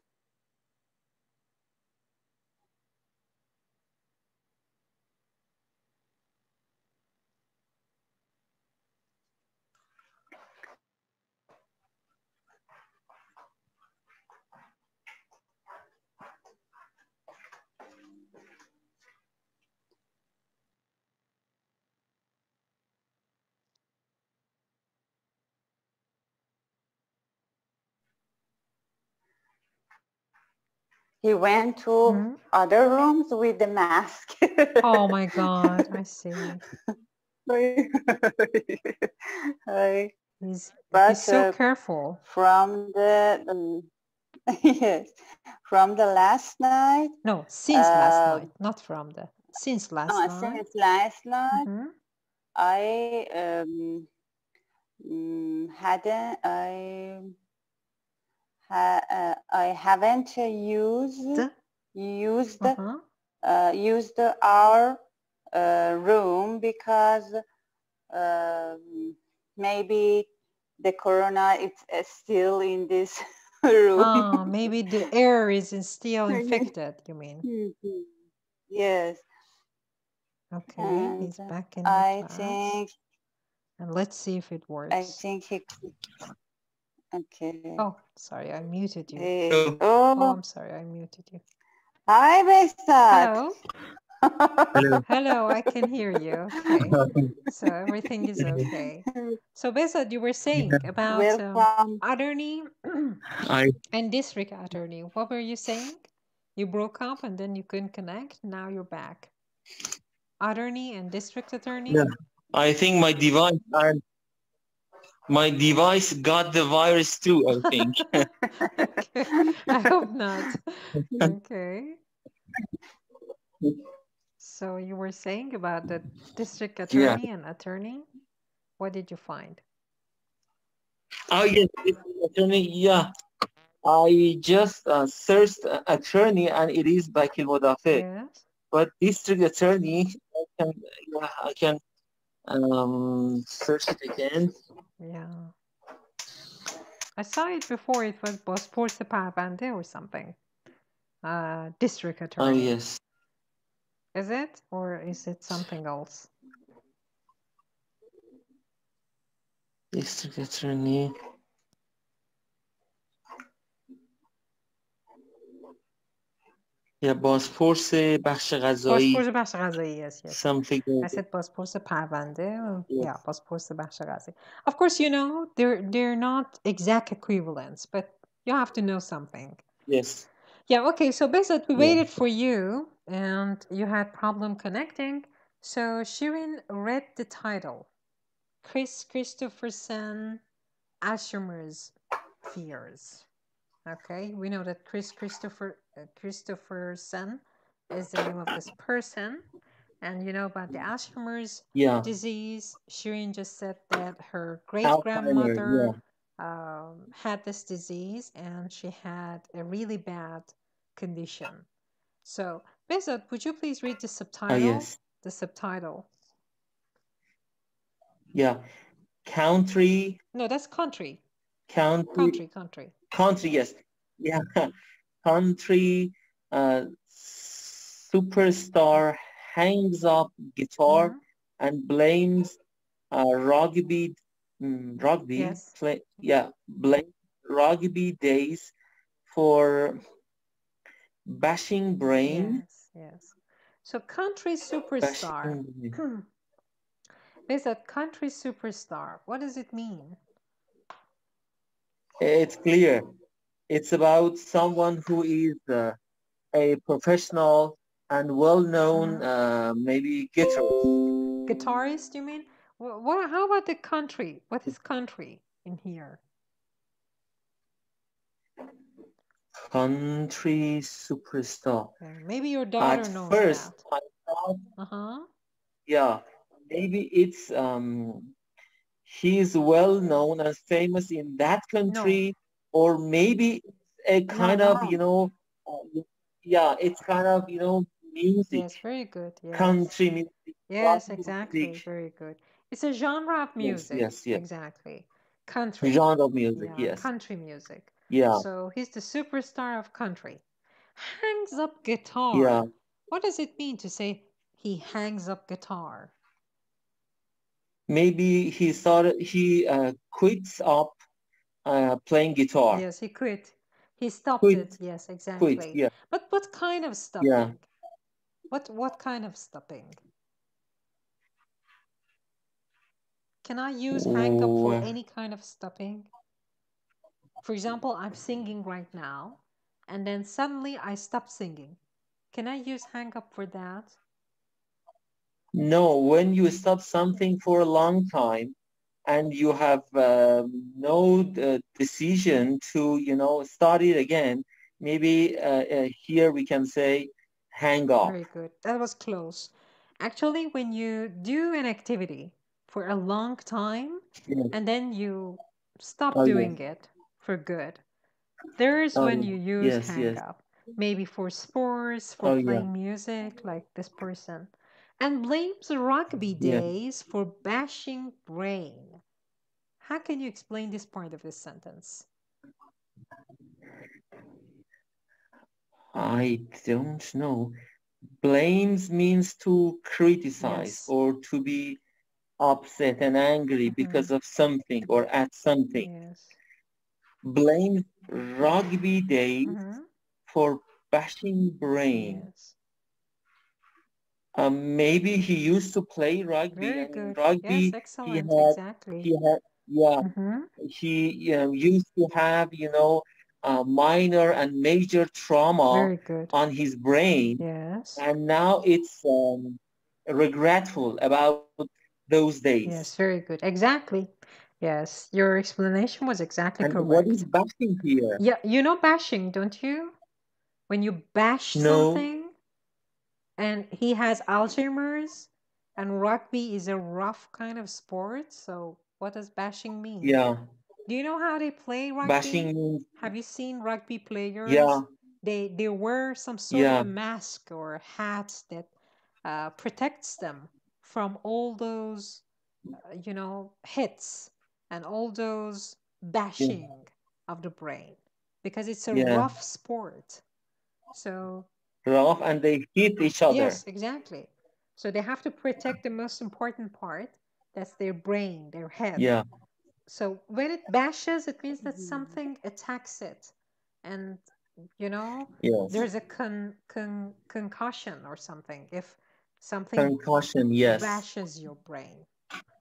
he went to other rooms with the mask. Oh my God, I see. He's so careful. From the yes, from the last night. No, since last night, not from the. Since last night. Since last night, I haven't used our room because maybe the corona is still in this room. Ah, maybe the air is still infected, you mean? Yes. Okay, and he's back in the class. Think, and let's see if it works. I think he. Okay. Oh, sorry, I muted you. Oh, I'm sorry, I muted you. Hi, Besat. Hello. Hello, I can hear you. Okay. So everything is okay. So Besat, you were saying about attorney and district attorney. What were you saying? You broke up and then you couldn't connect. Now you're back. Attorney and district attorney? Yeah. I think my device got the virus too, I think. Okay. I hope not. Okay. So you were saying about the district attorney and attorney. What did you find? Oh, yes, district attorney, yeah. I just searched attorney and it is Bakil Modafe. Yes. But district attorney, I can search it again. Yeah. I saw it before. It was Pasporse Parvande or something. District attorney. Oh, yes. Is it? Or is it something else? District attorney. Yeah, بازپرس بخش قضایی. بازپرس بخش قضایی, yes. Something. I said بازپرس پرونده. Yeah, بازپرس بخش قضایی. Of course, you know, they're not exact equivalents, but you have to know something. Yes. Yeah, okay, so basically we waited for you and you had problem connecting. So Shirin read the title. Christopherson Ashermer's Fears. Okay, we know that Christopherson is the name of this person. And you know about the Ashermer's disease. Shirin just said that her great-grandmother had this disease and she had a really bad condition. So, Bezat, would you please read the subtitle? Yes. The subtitle. Yeah. Country. No, that's country. Country, yes. Yeah. Country superstar hangs up guitar and blames rugby. Yes. Blames rugby days for bashing brain. Yes. So country superstar. There's a country superstar. What does it mean? It's clear. It's about someone who is a professional and well-known, maybe guitarist. Guitarist, you mean? What? How about the country? What is country in here? Country superstar. Maybe your daughter knows that. At first, I thought, yeah, maybe it's he's well known and famous in that country, or maybe a kind of, you know, it's kind of, you know, music. Yes, very good. Yes. Country music. Yes, exactly. Music. Very good. It's a genre of music. Yes. Exactly. Country. Genre of music, yes. Country music. Yeah. So he's the superstar of country. Hangs up guitar. Yeah. What does it mean to say he hangs up guitar? Maybe he quits up playing guitar. Yes, he quit. He stopped it. Yes, exactly. Quit, yeah. But what kind of stopping? Yeah. What kind of stopping? Can I use hang up for any kind of stopping? For example, I'm singing right now, and then suddenly I stopped singing. Can I use hang up for that? No, when you stop something for a long time and you have no decision to, start it again, maybe here we can say hang up. Very good. That was close. Actually, when you do an activity for a long time and then you stop doing it for good, there's when you use hang up. Maybe for sports, for playing music, like this person. And blames rugby days for bashing brain. How can you explain this part of this sentence? I don't know. Blames means to criticize or to be upset and angry because of something or at something. Yes. Blame rugby days for bashing brain. Yes. Maybe he used to play rugby. Very good. Rugby, yes, excellent. Exactly. He used to have, minor and major trauma on his brain. Yes. And now it's regretful about those days. Yes, very good. Exactly. Yes, your explanation was exactly correct. What is bashing here? Yeah, you know bashing, don't you? When you bash something, and he has Alzheimer's, and rugby is a rough kind of sport. So what does bashing mean? Yeah. Do you know how they play rugby? Bashing means... Have you seen rugby players? Yeah. They wear some sort of a mask or hat that protects them from all those, hits and all those bashing of the brain, because it's a rough sport. So rough, and they hit each other. Yes, exactly. So they have to protect the most important part. That's their brain, their head. Yeah. So when it bashes, it means that something attacks it. And, there's a concussion or something. If something bashes your brain,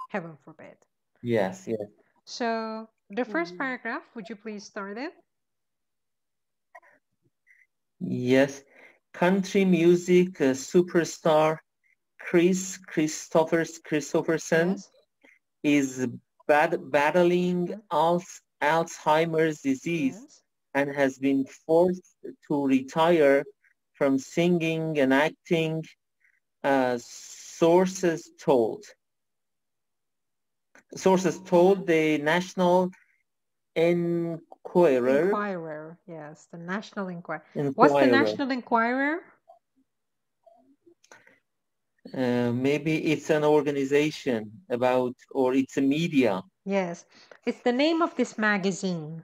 heaven forbid. Yes, yes. So the first paragraph, would you please start it? Yes. Country music superstar Christopherson is battling Alzheimer's disease and has been forced to retire from singing and acting, sources told the National Enquirer. Yes, the National Enquirer. What's the National Enquirer? Maybe it's an organization or it's a media. Yes, it's the name of this magazine.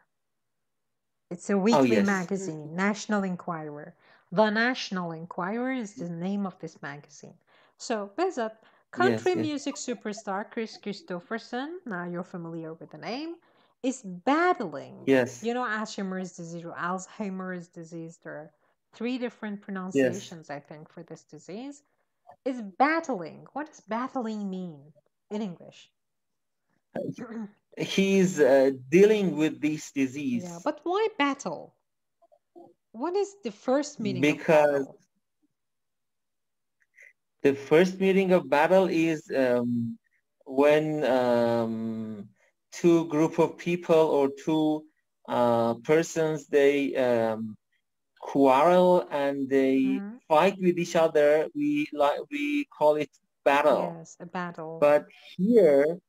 It's a weekly magazine, National Enquirer. The National Enquirer is the name of this magazine. So, Bezat, country music superstar Chris Christopherson, now you're familiar with the name, is battling. Yes. Alzheimer's disease or Alzheimer's disease. There are 3 different pronunciations, I think, for this disease. Is battling. What does battling mean in English? He's dealing with this disease. Yeah, but why battle? What is the first meaning of battle? The first meaning of battle is when 2 group of people or 2 persons, they quarrel and they fight with each other. We call it battle. Yes, a battle. But here,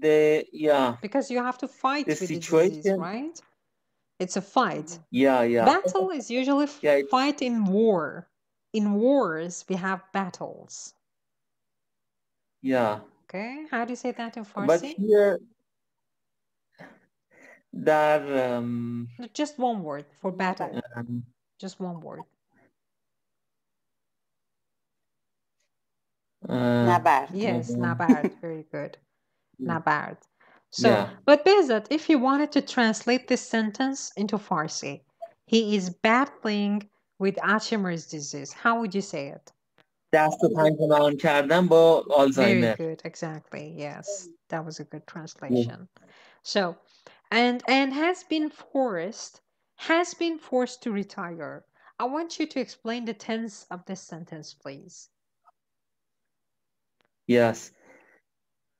because you have to fight with the disease, right? It's a fight. Yeah. Battle is usually fight in war. In wars, we have battles. Yeah. Okay, how do you say that in Farsi? But here, just one word for battle. Just one word. Nabard. Yes, nabard. Very good. Nabard. So, but Bezat, if you wanted to translate this sentence into Farsi, he is battling with Alzheimer's disease. How would you say it? Very good, exactly. Yes, that was a good translation. So, and has been forced has been forced to retire. I want you to explain the tense of this sentence, please. Yes.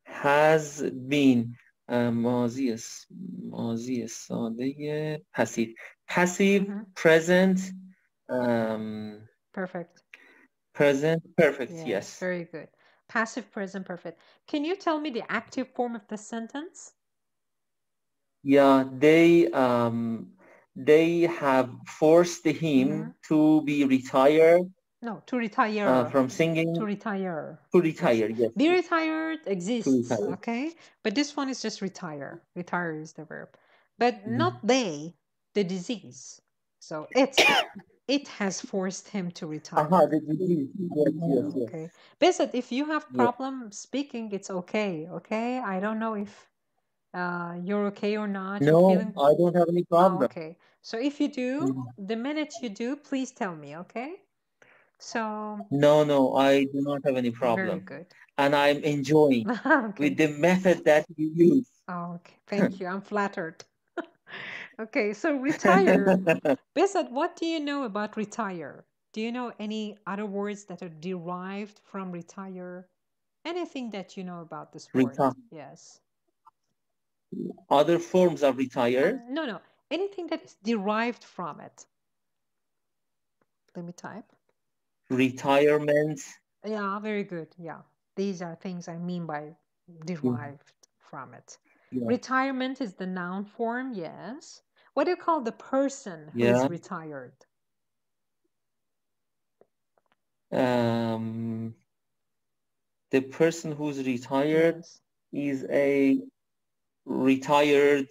Has been ماضی ساده passive. Passive, present, perfect. Present perfect, yes. Very good. Passive, present perfect. Can you tell me the active form of the sentence? Yeah, they have forced him to be retired. No, to retire. From singing. To retire. To retire, yes. Be retired exists, retire. okay? But this one is just retire. Retire is the verb. But not they, the disease. So it has forced him to retire. The disease. Yes. Okay. Besat, if you have problem speaking, it's okay, okay? I don't know if you're okay or not. No, I don't have any problem. Okay. So if you do, the minute you do, please tell me, okay? So no, I do not have any problem. Very good. And I'm enjoying with the method that you use. Okay, thank you. I'm flattered. Okay, so retire. Besat, what do you know about retire? Do you know any other words that are derived from retire? Anything that you know about this word? Yes. Other forms of retire? No. Anything that is derived from it. Let me type. Retirement. Yeah, very good. Yeah. These are things I mean by derived from it. Yeah. Retirement is the noun form, yes. What do you call the person who is retired? The person who's retired is a retired.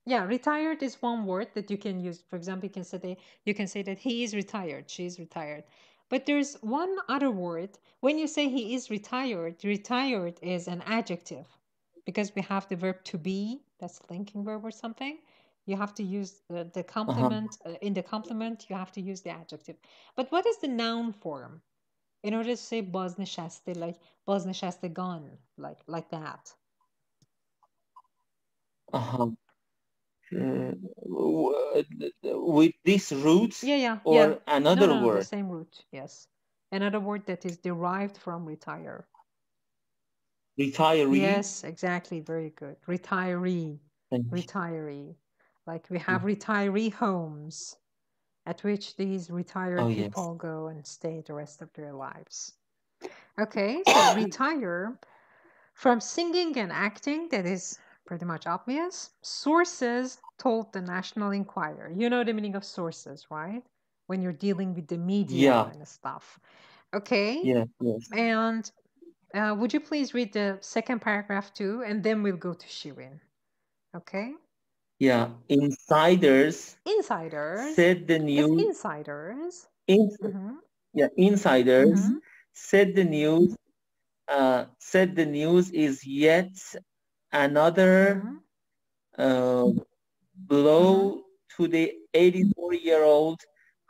Yeah, retired is one word that you can use. For example, you can say that he is retired, she is retired. But there's one other word. When you say he is retired is an adjective because we have the verb to be, that's a linking verb or something. You have to use the complement. In the complement, you have to use the adjective. But what is the noun form? In order to say بازنشسته, like بازنشستگان, like that. With this root or another word? The same root, yes. Another word that is derived from retire. Retiree? Yes, exactly. Very good. Retiree. Retiree. Like we have retiree homes at which these retired people go and stay the rest of their lives. Okay, so retire from singing and acting, that is pretty much obvious. Sources told the National Enquirer. You know the meaning of sources, right? When you're dealing with the media and stuff. Okay. Yes. And would you please read the second paragraph too, and then we'll go to Shirin. Okay. Yeah. Insiders said the news. Insiders. Insiders said the news. Said the news is yet another blow to the 84-year-old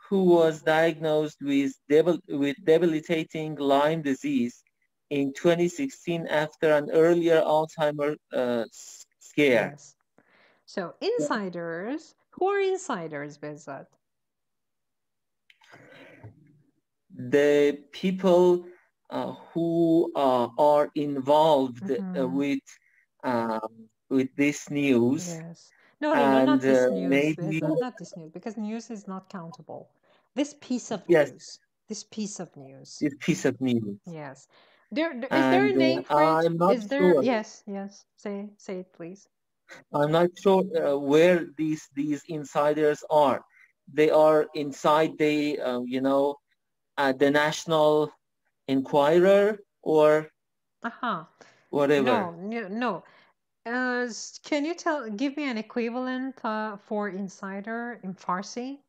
who was diagnosed with debilitating Lyme disease in 2016 after an earlier Alzheimer's scare. Yes. So insiders, who are insiders, Bezat? The people who are involved with this news. Yes. No, not this news. Not this news, because news is not countable. This piece of news. This piece of news. This piece of news. Yes. Is there a name for it? I'm not sure. Yes. Say it, please. I'm not sure where these insiders are. They are inside the the National Enquirer or whatever. No. Can you give me an equivalent for insider in Farsi?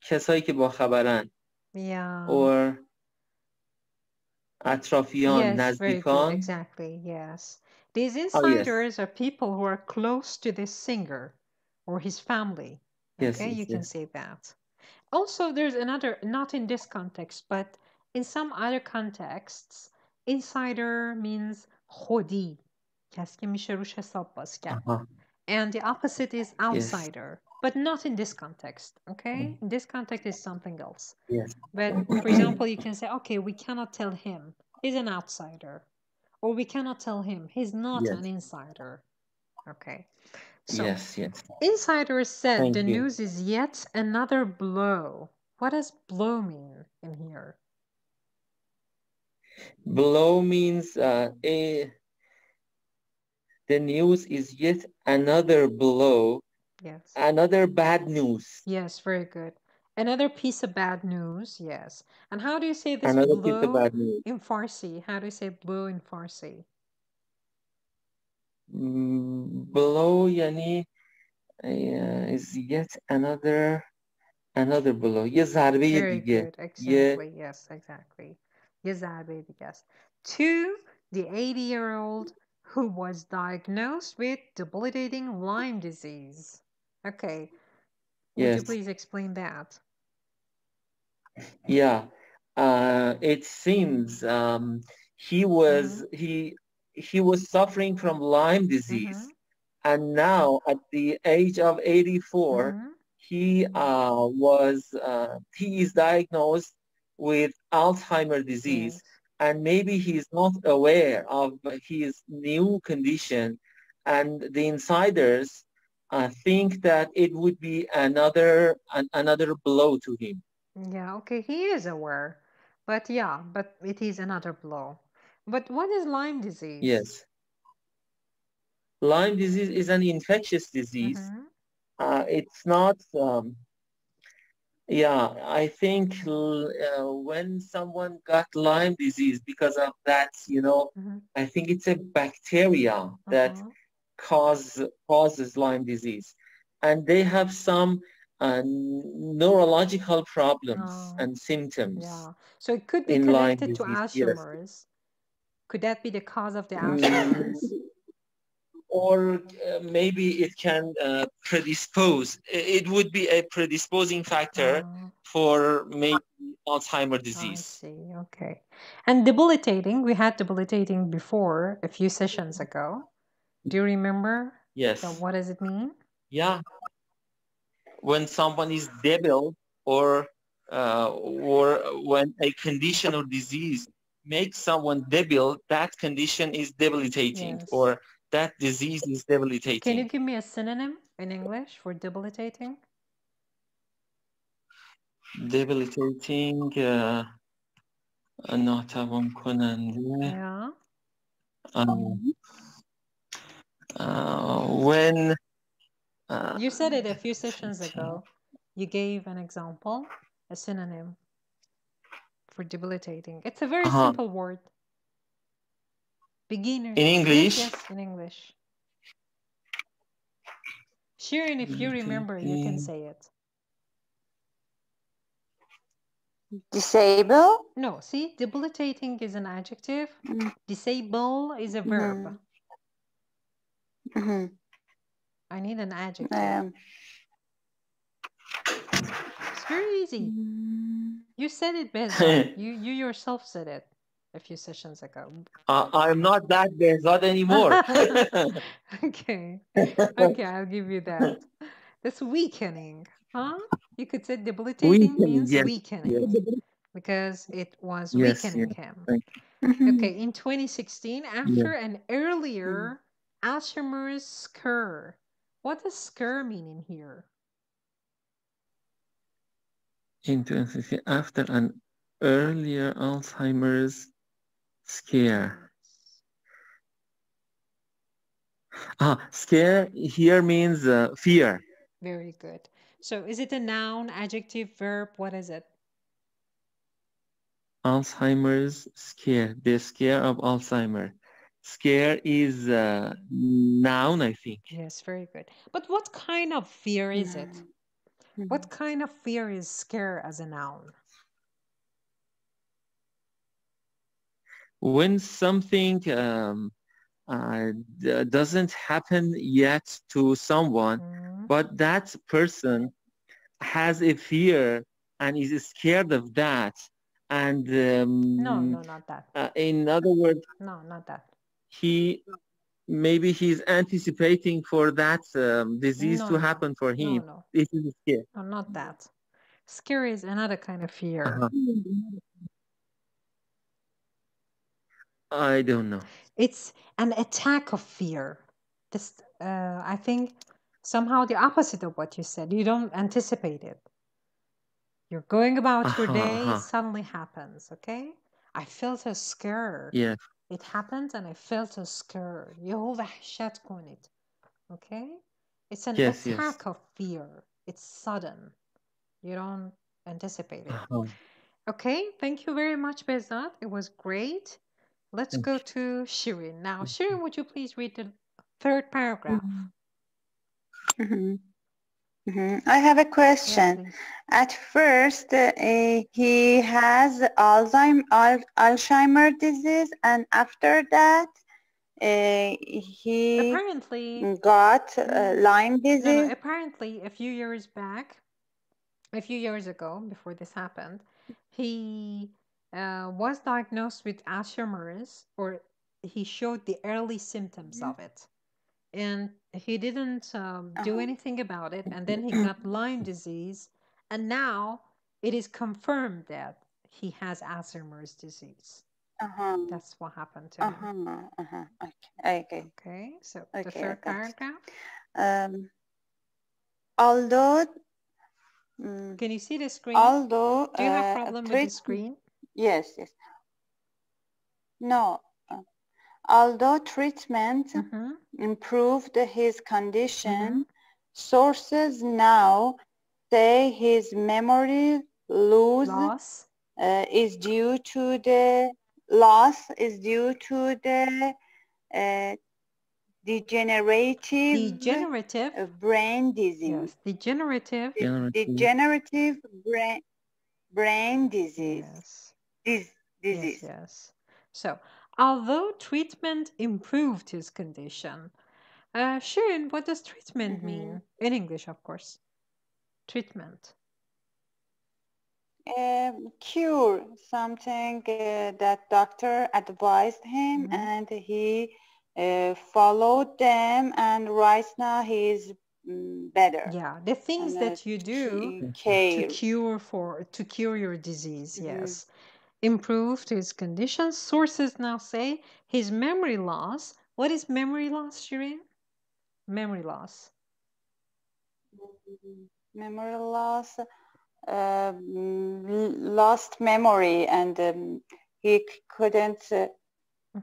کسایی که با خبرن. Yeah. Or اطرافیان, نزدیکان. Exactly, yes. These insiders are people who are close to this singer or his family. Okay, you can say that. Also, there's another, not in this context, but in some other contexts, insider means khodi. کسی که میشه روش حساب باز کرد. And the opposite is outsider, but not in this context, okay? In this context is something else. Yes. But for example, you can say, okay, we cannot tell him he's an outsider, or we cannot tell him he's not an insider. Okay. So, insiders said the news is yet another blow. What does blow mean in here? Blow means the news is yet another blow. Yes. Another bad news. Yes, very good. Another piece of bad news, yes. And how do you say this Another blow piece of bad news. in Farsi? How do you say blow in Farsi? Blow yani is yet another blow. یه ضربه دیگه. Very good, exactly, yes, exactly. یه ضربه دیگه است. To the 80-year-old who was diagnosed with debilitating Lyme disease. Okay. Would you please explain that? Yeah. It seems he was suffering from Lyme disease, and now at the age of 84, he is diagnosed with Alzheimer's disease, and maybe he's not aware of his new condition, and the insiders think that it would be another blow to him. Yeah, okay, he is aware, but it is another blow. But what is Lyme disease? Yes. Lyme disease is an infectious disease. It's not, I think when someone got Lyme disease because of that, I think it's a bacteria that causes Lyme disease. And they have some neurological problems and symptoms. Yeah, so it could be connected to Alzheimer's. Could that be the cause of the Alzheimer's? Or maybe it can predispose. It would be a predisposing factor for maybe Alzheimer's disease. I see, okay. And debilitating, we had debilitating before a few sessions ago. Do you remember? Yes. So what does it mean? Yeah. When someone is debil or when a condition or disease makes someone debil, that condition is debilitating, or that disease is debilitating. Can you give me a synonym in English for debilitating? Debilitating, ناتوان کننده. Yeah. When you said it a few sessions ago. You gave an example, a synonym for debilitating. It's a very simple word. Beginner. In English? Yes, in English. Shirin, if you remember, you can say it. Disable? No, see, debilitating is an adjective. Disable is a verb. I need an adjective. It's very easy. You said it better. you yourself said it a few sessions ago. I'm not that Behzad anymore. Okay, I'll give you that. That's weakening, huh? You could say debilitating means weakening, because it was weakening him. Okay, in 2016, after an earlier Alzheimer's scare. What does scare mean in here? In 2016, after an earlier Alzheimer's scare. Scare here means fear. Very good. So is it a noun, adjective, verb? What is it? Alzheimer's scare. The scare of Alzheimer. Scare is noun, I think. Yes, very good. But what kind of fear is it? What kind of fear is scare as a noun? When something doesn't happen yet to someone, but that person has a fear and is scared of that. And no, not that. In other words, no, not that. He maybe he's anticipating for that disease to happen for him. No. This is scare. No, not that. Scare is another kind of fear. I don't know. It's an attack of fear. This, I think, somehow the opposite of what you said. You don't anticipate it. You're going about your day, it suddenly happens, okay? I felt so scared. Yeah. It happened and I felt so scared. یهو وحشت کنید. Okay? It's an attack of fear. It's sudden. You don't anticipate it. Okay, thank you very much, Bezat. It was great. Let's go to Shirin. Now, Shirin, would you please read the third paragraph? I have a question. Yes, at first, he has Alzheimer's disease, and after that, he apparently got Lyme disease. No, apparently, a few years ago, before this happened, he was diagnosed with Alzheimer's, or he showed the early symptoms of it. And he didn't do anything about it. And then he got Lyme disease. And now it is confirmed that he has Alzheimer's disease. That's what happened to him. Okay, so the third paragraph. Although... Can you see the screen? Although... Do you have a problem with the screen? Yes. No. Although treatment improved his condition, sources now say his memory loss is due to the degenerative brain disease. Yes, degenerative brain disease. Yes. So, although treatment improved his condition, Shirin, what does treatment mean? In English, of course. Treatment. Cure, something that doctor advised him, and he followed them, and right now he is better. Yeah, the things that you do to cure your disease. Yes. Improved his condition. Sources now say his memory loss. What is memory loss, Shirin? Memory loss. Memory loss. Lost memory, and he couldn't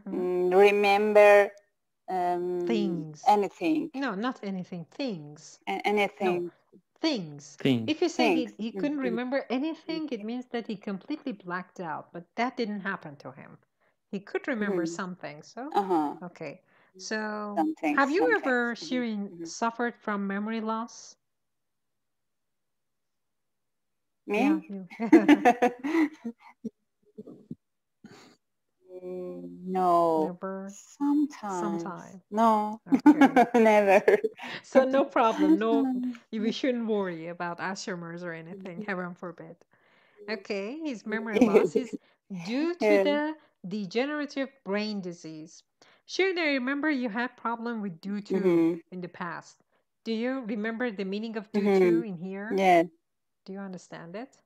remember things. Anything. No, not anything. Things. Anything. No. Things. If you say he couldn't remember anything, it means that he completely blacked out, but that didn't happen to him. He could remember something. So, okay. So, have you ever, Shirin, suffered from memory loss? Me? Yeah, no. Never. Sometimes. No. Okay. Never. So no problem. No, we shouldn't worry about Alzheimer's or anything. Heaven forbid. Okay, his memory loss is due to the degenerative brain disease. Shirin, I remember you had problem with due to in the past. Do you remember the meaning of due to in here? Yes. Do you understand it?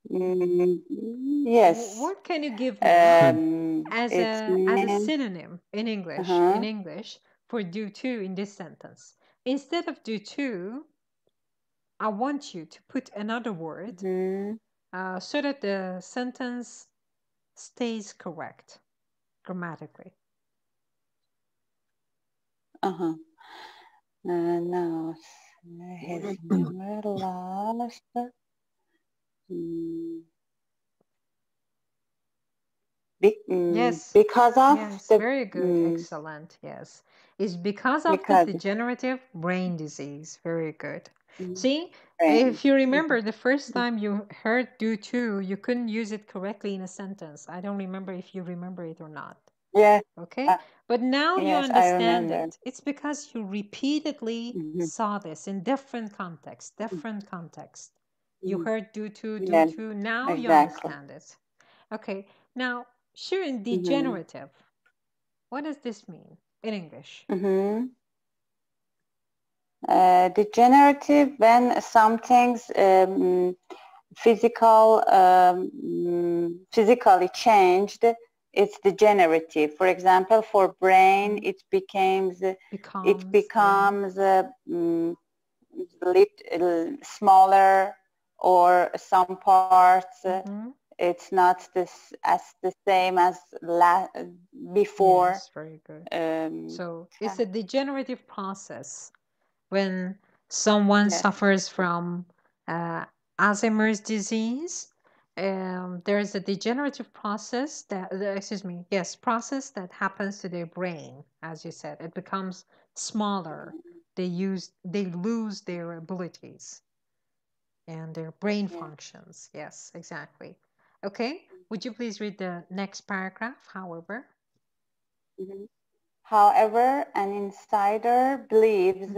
Yes. What can you give me as a synonym in English? In English for due to in this sentence. Instead of due to, I want you to put another word so that the sentence stays correct grammatically. No, his memory lost. Yes. Because of very good. Excellent. Yes. It's because of the degenerative brain disease. Very good. See, if you remember the first time you heard due to, you couldn't use it correctly in a sentence. I don't remember if you remember it or not. Yeah. Okay. But now you understand it. It's because you repeatedly saw this in different contexts. You heard due to, now you understand it. Okay. Now, Shirin, degenerative. What does this mean in English? Degenerative, when something's physically changed, it's degenerative. For example, for brain, it becomes smaller, or some parts it's not the same as before. Yes, very good. So it's a degenerative process when someone suffers from Alzheimer's disease. There's a degenerative process process that happens to their brain. As you said, it becomes smaller. They lose their abilities and their brain functions. Yes, exactly. Okay, would you please read the next paragraph? However, an insider believes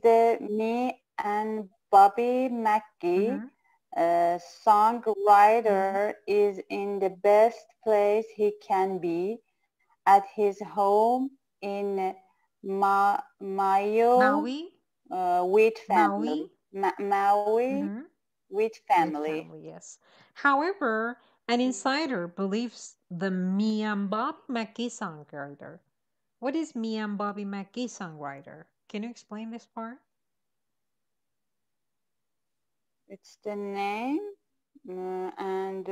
that me and Bobby McGee, songwriter, is in the best place he can be, at his home in Maui, with family. Maui. With family. Yes. However, an insider believes the Me and Bobby McGee songwriter. What is Me and Bobby McGee songwriter? Can you explain this part? It's the name, and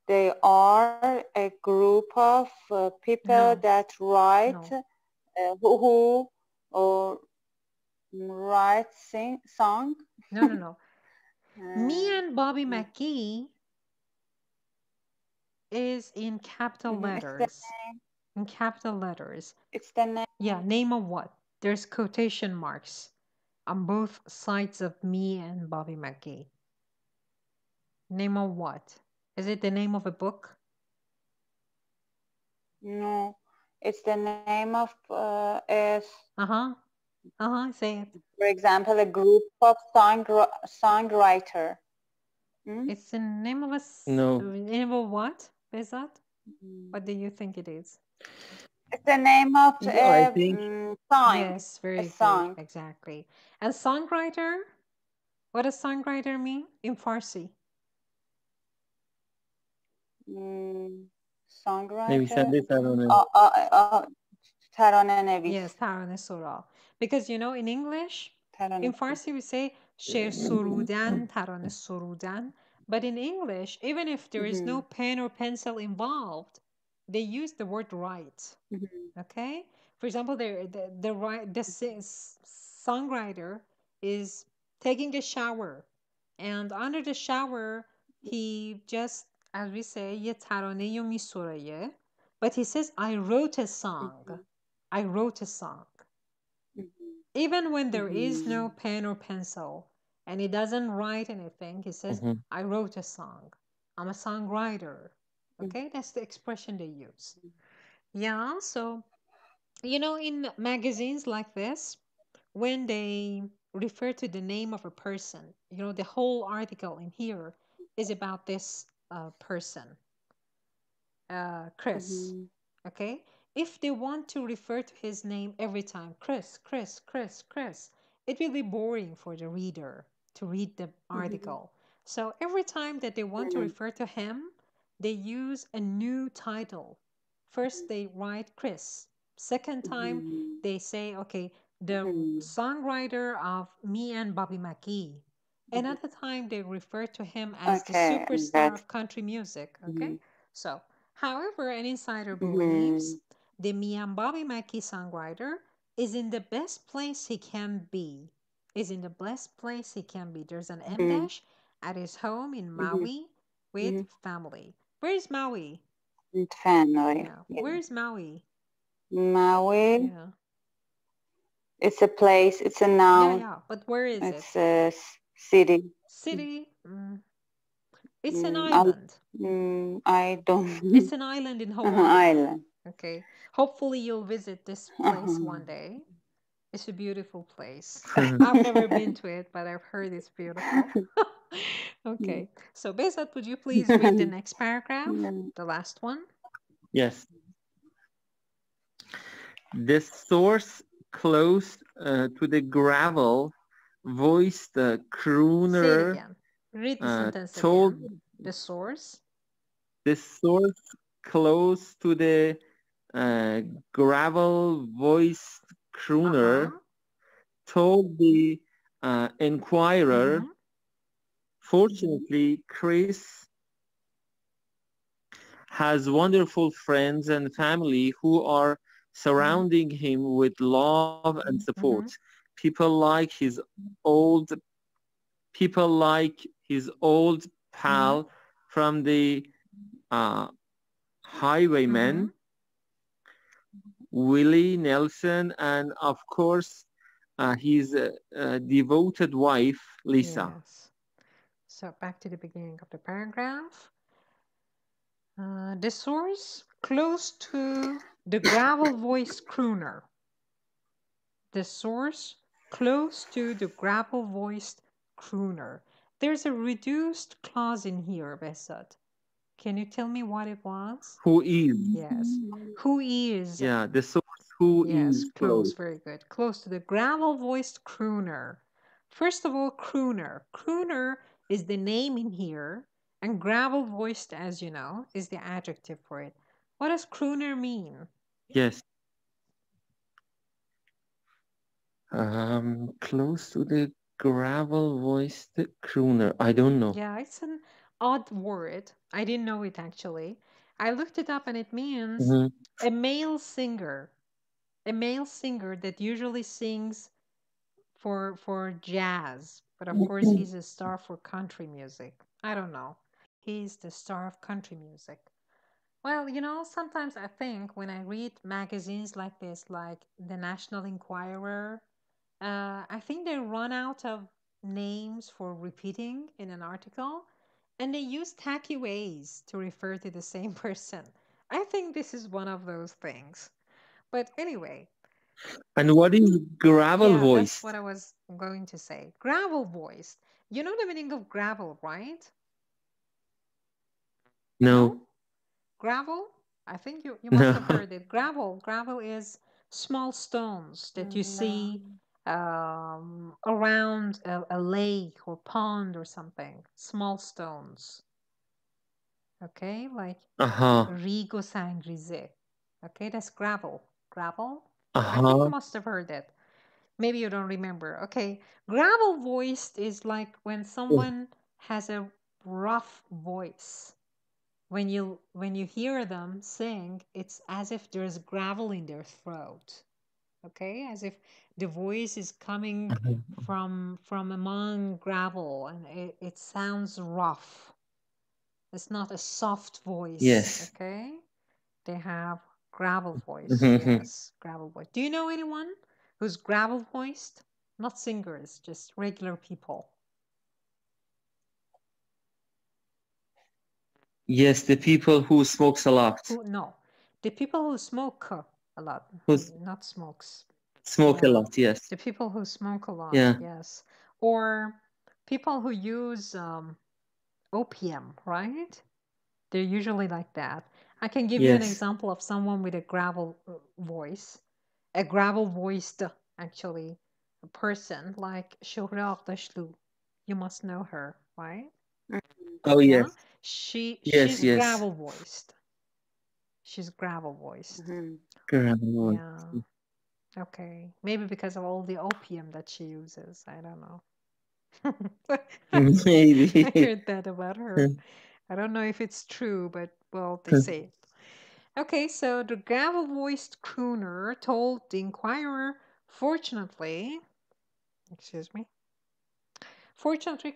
they are a group of people that write, who write song. No. Me and Bobby McGee is in capital letters. In capital letters. It's the name. Yeah, name of what? There's quotation marks on both sides of Me and Bobby McGee. Name of what? Is it the name of a book? No, it's the name of say it. For example, a group of songwriter. It's the name of name of what? Is that? What do you think it is? It's the name of a song. Yes, very good. Song. Exactly. And songwriter? What does songwriter mean in Farsi? Songwriter. Yes, tarane sura. Because in English, in Farsi we say شعر سرودن, tarane surudan. But in English, even if there is no pen or pencil involved, they use the word write. Okay? For example, the songwriter is taking a shower, and under the shower, he just, as we say, یه ترانه رو میسرایه, but he says, I wrote a song. I wrote a song. Even when there is no pen or pencil, and he doesn't write anything, he says, I wrote a song. I'm a songwriter. Okay, that's the expression they use. Yeah, so, in magazines like this, when they refer to the name of a person, the whole article in here is about this person, Chris. Okay, if they want to refer to his name every time, Chris, it will be boring for the reader to read the article. So every time that they want to refer to him, they use a new title. First, they write Chris. Second time, they say, okay, the songwriter of Me and Bobby McGee. Another time, they refer to him as the superstar of country music. Okay, so however, an insider believes the Me and Bobby McGee songwriter is in the best place he can be. There's an M dash at his home in Maui with family. Where is Maui? With family. Yeah. Where is Maui? Maui. Yeah. It's a place. It's a noun. Yeah. But where is it? It's a city. City. It's an island. I don't. It's an island in Hawaii. Island. Okay. Hopefully you'll visit this place one day. It's a beautiful place. I've never been to it, but I've heard it's beautiful. Okay. So Besat, would you please read the next paragraph? The last one? Yes. The source close to the gravel voiced crooner. Say it again. Read the sentence told again. The source. The source close to the gravel voiced crooner told the Enquirer, fortunately, Chris has wonderful friends and family who are surrounding him with love and support. People like his old pal from the highwaymen, Willie Nelson, and of course his devoted wife, Lisa. Yes. So back to the beginning of the paragraph. The source close to the gravel-voiced crooner. The source close to the gravel-voiced crooner. There's a reduced clause in here, Besat. Can you tell me what it was? Who is? Yes. Who is? Yeah, the source who yes, is close. Very good. Close to the gravel-voiced crooner. First of all, crooner. Crooner is the name in here, and gravel-voiced, as you know, is the adjective for it. What does crooner mean? Yes. Close to the gravel-voiced crooner. I don't know. Yeah, it's an odd word. I didn't know it actually. I looked it up and it means a male singer. A male singer that usually sings for jazz. But of course he's a star for country music. I don't know. He's the star of country music. Well, you know, sometimes I think when I read magazines like this, like the National Enquirer, I think they run out of names for repeating in an article, and they use tacky ways to refer to the same person. I think this is one of those things. But anyway. And what is gravel voiced? That's what I was going to say. Gravel voiced. You know the meaning of gravel, right? No. Gravel? I think you must have heard it. Gravel is small stones that you see around a lake or pond or something. Small stones. Okay, like Rigo Sangrize. Okay, that's gravel. Gravel? I think you must have heard it. Maybe you don't remember. Okay, gravel voiced is like when someone has a rough voice. When you hear them sing, it's as if there's gravel in their throat. Okay, as if the voice is coming from among gravel, and it sounds rough. It's not a soft voice. Yes. Okay, they have gravel voice. Yes, gravel voice. Do you know anyone who's gravel voiced? Not singers, just regular people. Yes, the people who smokes a lot. No, the people who smoke a lot, not smokes. Smoke a lot, yes. The people who smoke a lot, yes. Or people who use opium, right? They're usually like that. I can give you an example of someone with a gravel voice. A gravel-voiced, actually, a person like Shohra Aqdashlu. You must know her, right? Oh, yes. She's gravel-voiced. She's gravel-voiced. Gravel-voiced. Yeah. Okay. Maybe because of all the opium that she uses. I don't know. Maybe. I heard that about her. I don't know if it's true, but, well, they say it. Okay, so the gravel-voiced crooner told the Enquirer, fortunately,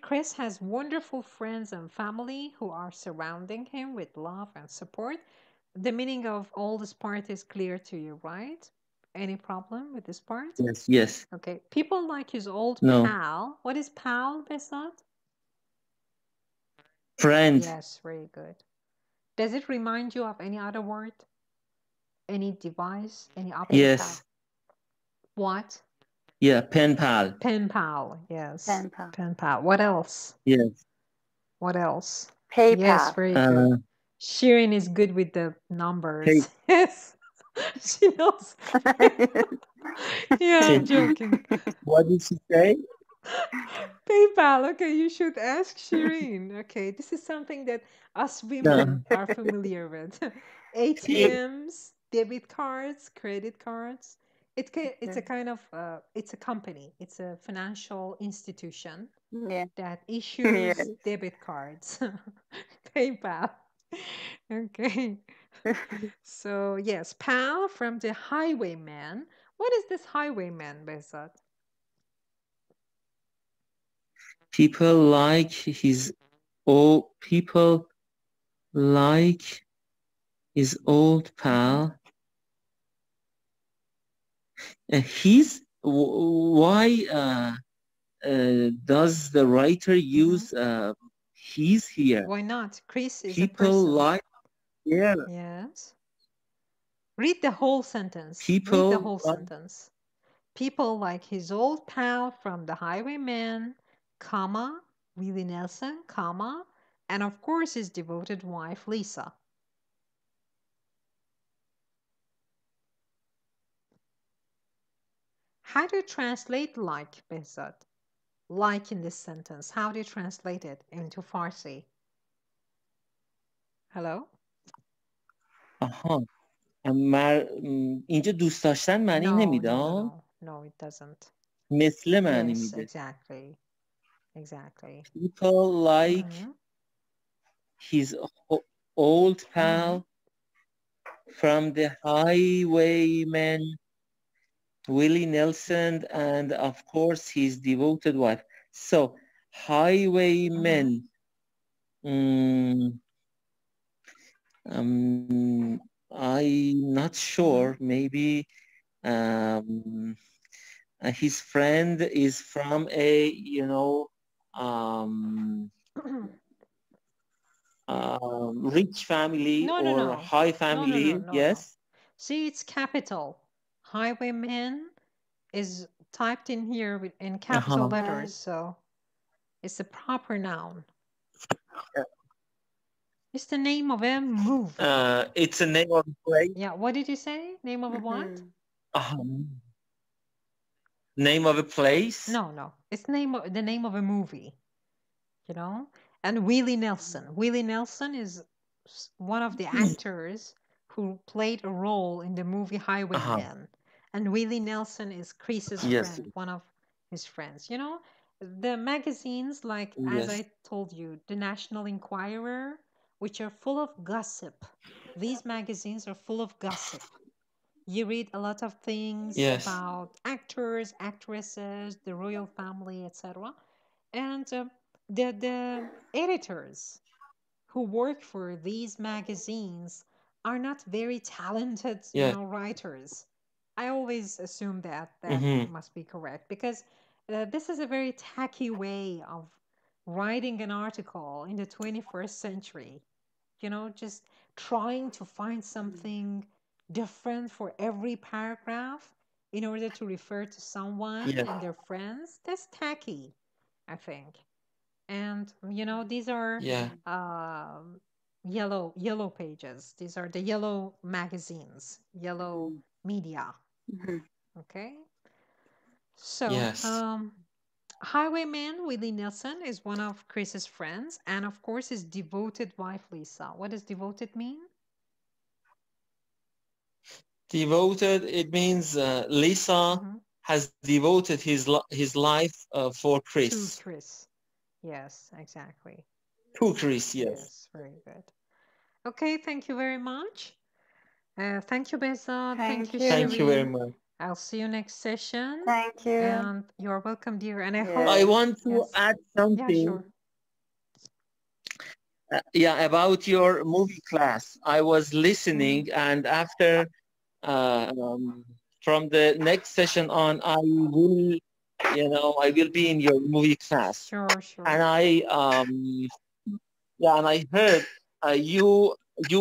Chris has wonderful friends and family who are surrounding him with love and support. The meaning of all this part is clear to you, right? Any problem with this part? Yes. Okay. People like his old pal. What is pal, Besat? Friend. Yes, very good. Does it remind you of any other word? Any device? Any object? Yes. What? Yeah, pen pal. Pen pal, yes. Pen pal. What else? Yes. What else? PayPal. Yes, very good. Shirin is good with the numbers. Yes. She knows. Yeah, I'm joking. What did she say? PayPal. Okay, you should ask Shireen. Okay, this is something that us women are familiar with. ATMs, debit cards, credit cards. It's a kind of it's a company. It's a financial institution that issues debit cards. PayPal. Okay. So yes, pal from the highwayman. What is this highwayman, Behzad? People like his old pal. Why does the writer use he's here? Why not? Chris is people a person. Like Yes. Read the whole sentence. People Read the whole sentence. People like his old pal from the highwayman, comma, Willie Nelson, comma, and of course his devoted wife, Lisa. How do you translate like, Behzad? Like in this sentence. How do you translate it into Farsi? Hello? آها اینجا دوست داشتن معنی نمیده. No, it doesn't. مثل معنی میده. Exactly. People like his old pal from the highwayman, Willie Nelson, and of course his devoted wife. So highwayman. I'm not sure. Maybe his friend is from a, rich family or high family. Yes. See, it's capital. Highwayman is typed in here in capital letters, so it's a proper noun. It's the name of a movie. It's a name of a place. Yeah, what did you say? Name of a what? Name of a place? No. It's the name of a movie. And Willie Nelson. Willie Nelson is one of the actors who played a role in the movie Highwayman. And Willie Nelson is Chris's friend, one of his friends. The magazines like, as I told you, the National Enquirer, which are full of gossip. These magazines are full of gossip. You read a lot of things about actors, actresses, the royal family, etc. And the editors who work for these magazines are not very talented, writers. I always assume that must be correct, because this is a very tacky way of writing an article in the 21st century. Just trying to find something different for every paragraph in order to refer to someone and their friends. That's tacky, I think. And these are yellow pages. These are the yellow magazines, yellow media. Okay. So Highwayman Willie Nelson is one of Chris's friends, and of course his devoted wife Lisa. What does devoted mean? Devoted, it means Lisa has devoted his life for Chris. To Chris. Yes, exactly. To Chris, yes. Very good. Okay, thank you very much. Thank you, Behzad. Thank you, Shireen. Thank you very much. I'll see you next session. Thank you. And you're welcome, dear. And I hope I want to add something. Yeah, sure. About your movie class. I was listening, and after from the next session on, I will be in your movie class. Sure. And I heard you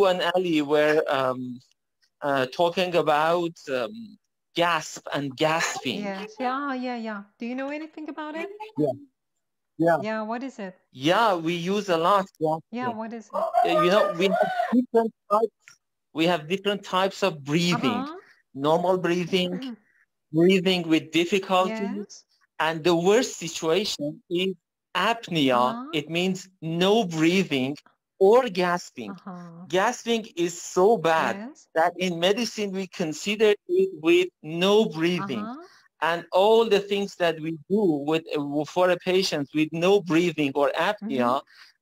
and Ali were talking about gasp and gasping. Yes. Yeah. Do you know anything about it? Yeah, what is it? Yeah, we use a lot. Yeah, what is it? We have we have different types of breathing. Normal breathing, breathing with difficulty, Yes. and the worst situation is apnea. It means no breathing or gasping. Gasping is so bad that in medicine we consider it with no breathing. And all the things that we do with for a patient with no breathing or apnea,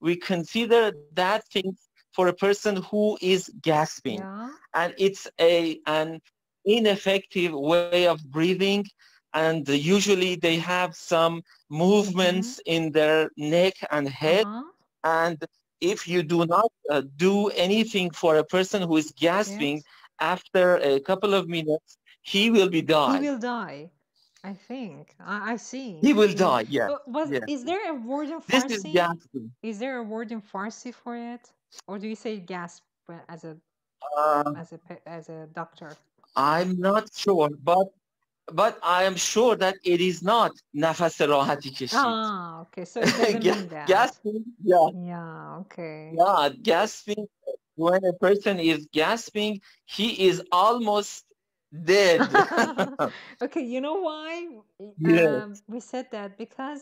we consider that thing for a person who is gasping. And it's an ineffective way of breathing. And usually they have some movements in their neck and head. And if you do not do anything for a person who is gasping, after a couple of minutes, he will be dying. He will die, I think. I see. He will die, yeah. Is there a word in This Farsi? is gasping. Is there a word in Farsi for it? Or do you say gasp as a doctor? I'm not sure, but I am sure that it is not نفس راحتی کشید. Okay, so it doesn't mean that. Gasping, Yeah, okay. Yeah, gasping, when a person is gasping, he is almost dead. Okay, you know why we said that? Because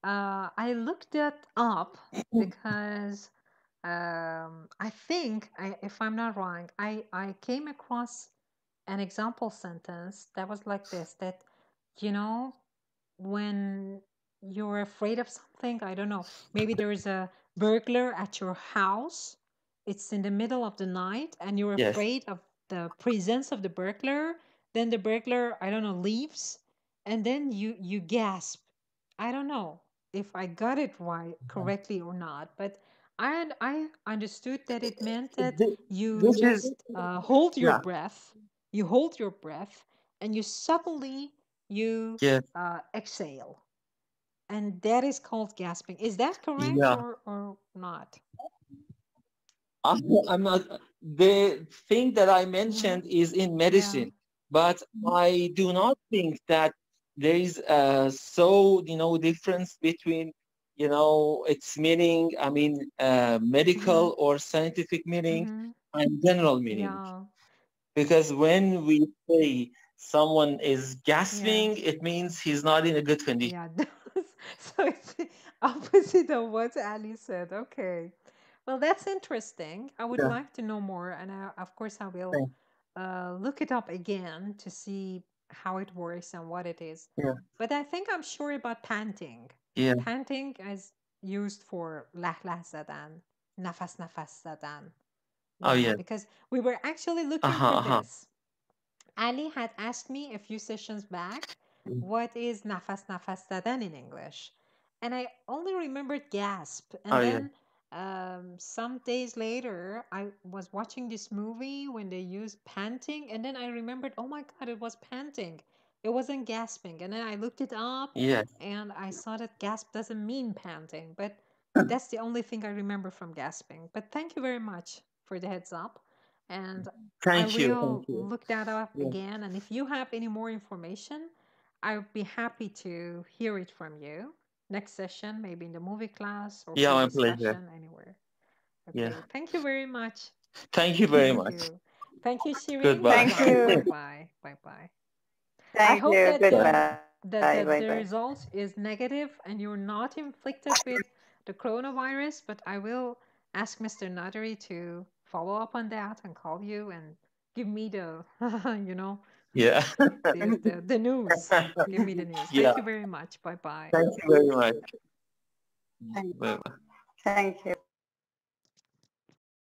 I looked that up because I think, if I'm not wrong, I came across an example sentence that was like this, that, you know, when you're afraid of something, I don't know, maybe there is a burglar at your house, it's in the middle of the night, and you're afraid of the presence of the burglar, then the burglar, I don't know, leaves, and then you gasp. I don't know if I got it right correctly or not, but I understood that it meant that you just hold your breath. You hold your breath, and you suddenly exhale, and that is called gasping. Is that correct or not? I'm not. The thing that I mentioned is in medicine, but I do not think that there is difference between its meaning. I mean, medical or scientific meaning and general meaning. Because when we say someone is gasping, it means he's not in a good condition. So it's the opposite of what Ali said. Okay. Well, that's interesting. I would like to know more, and of course I will look it up again to see how it works and what it is. But I think I'm sure about panting. Panting is used for lah zadan, nafas zadan. Because we were actually looking for this. Ali had asked me a few sessions back, what is nafas zadan in English? And I only remembered gasp. And then some days later, I was watching this movie when they used panting, and then I remembered, oh my God, it was panting. It wasn't gasping. And then I looked it up, and I saw that gasp doesn't mean panting, but that's the only thing I remember from gasping. But thank you very much for the heads up. And I will look that up again. And if you have any more information, I would be happy to hear it from you. Next session, maybe in the movie class or my discussion, anywhere. Okay. Thank you very much. Thank you very much. Thank you, Shireen. Goodbye. Thank you. Bye. Bye. Thank you. That the result is negative and you're not inflicted with the coronavirus, but I will ask Mr. Nadari to follow up on that and call you and give me the, the news. Give me the news. Thank you very much. Bye-bye. Thank you very much. Thank you.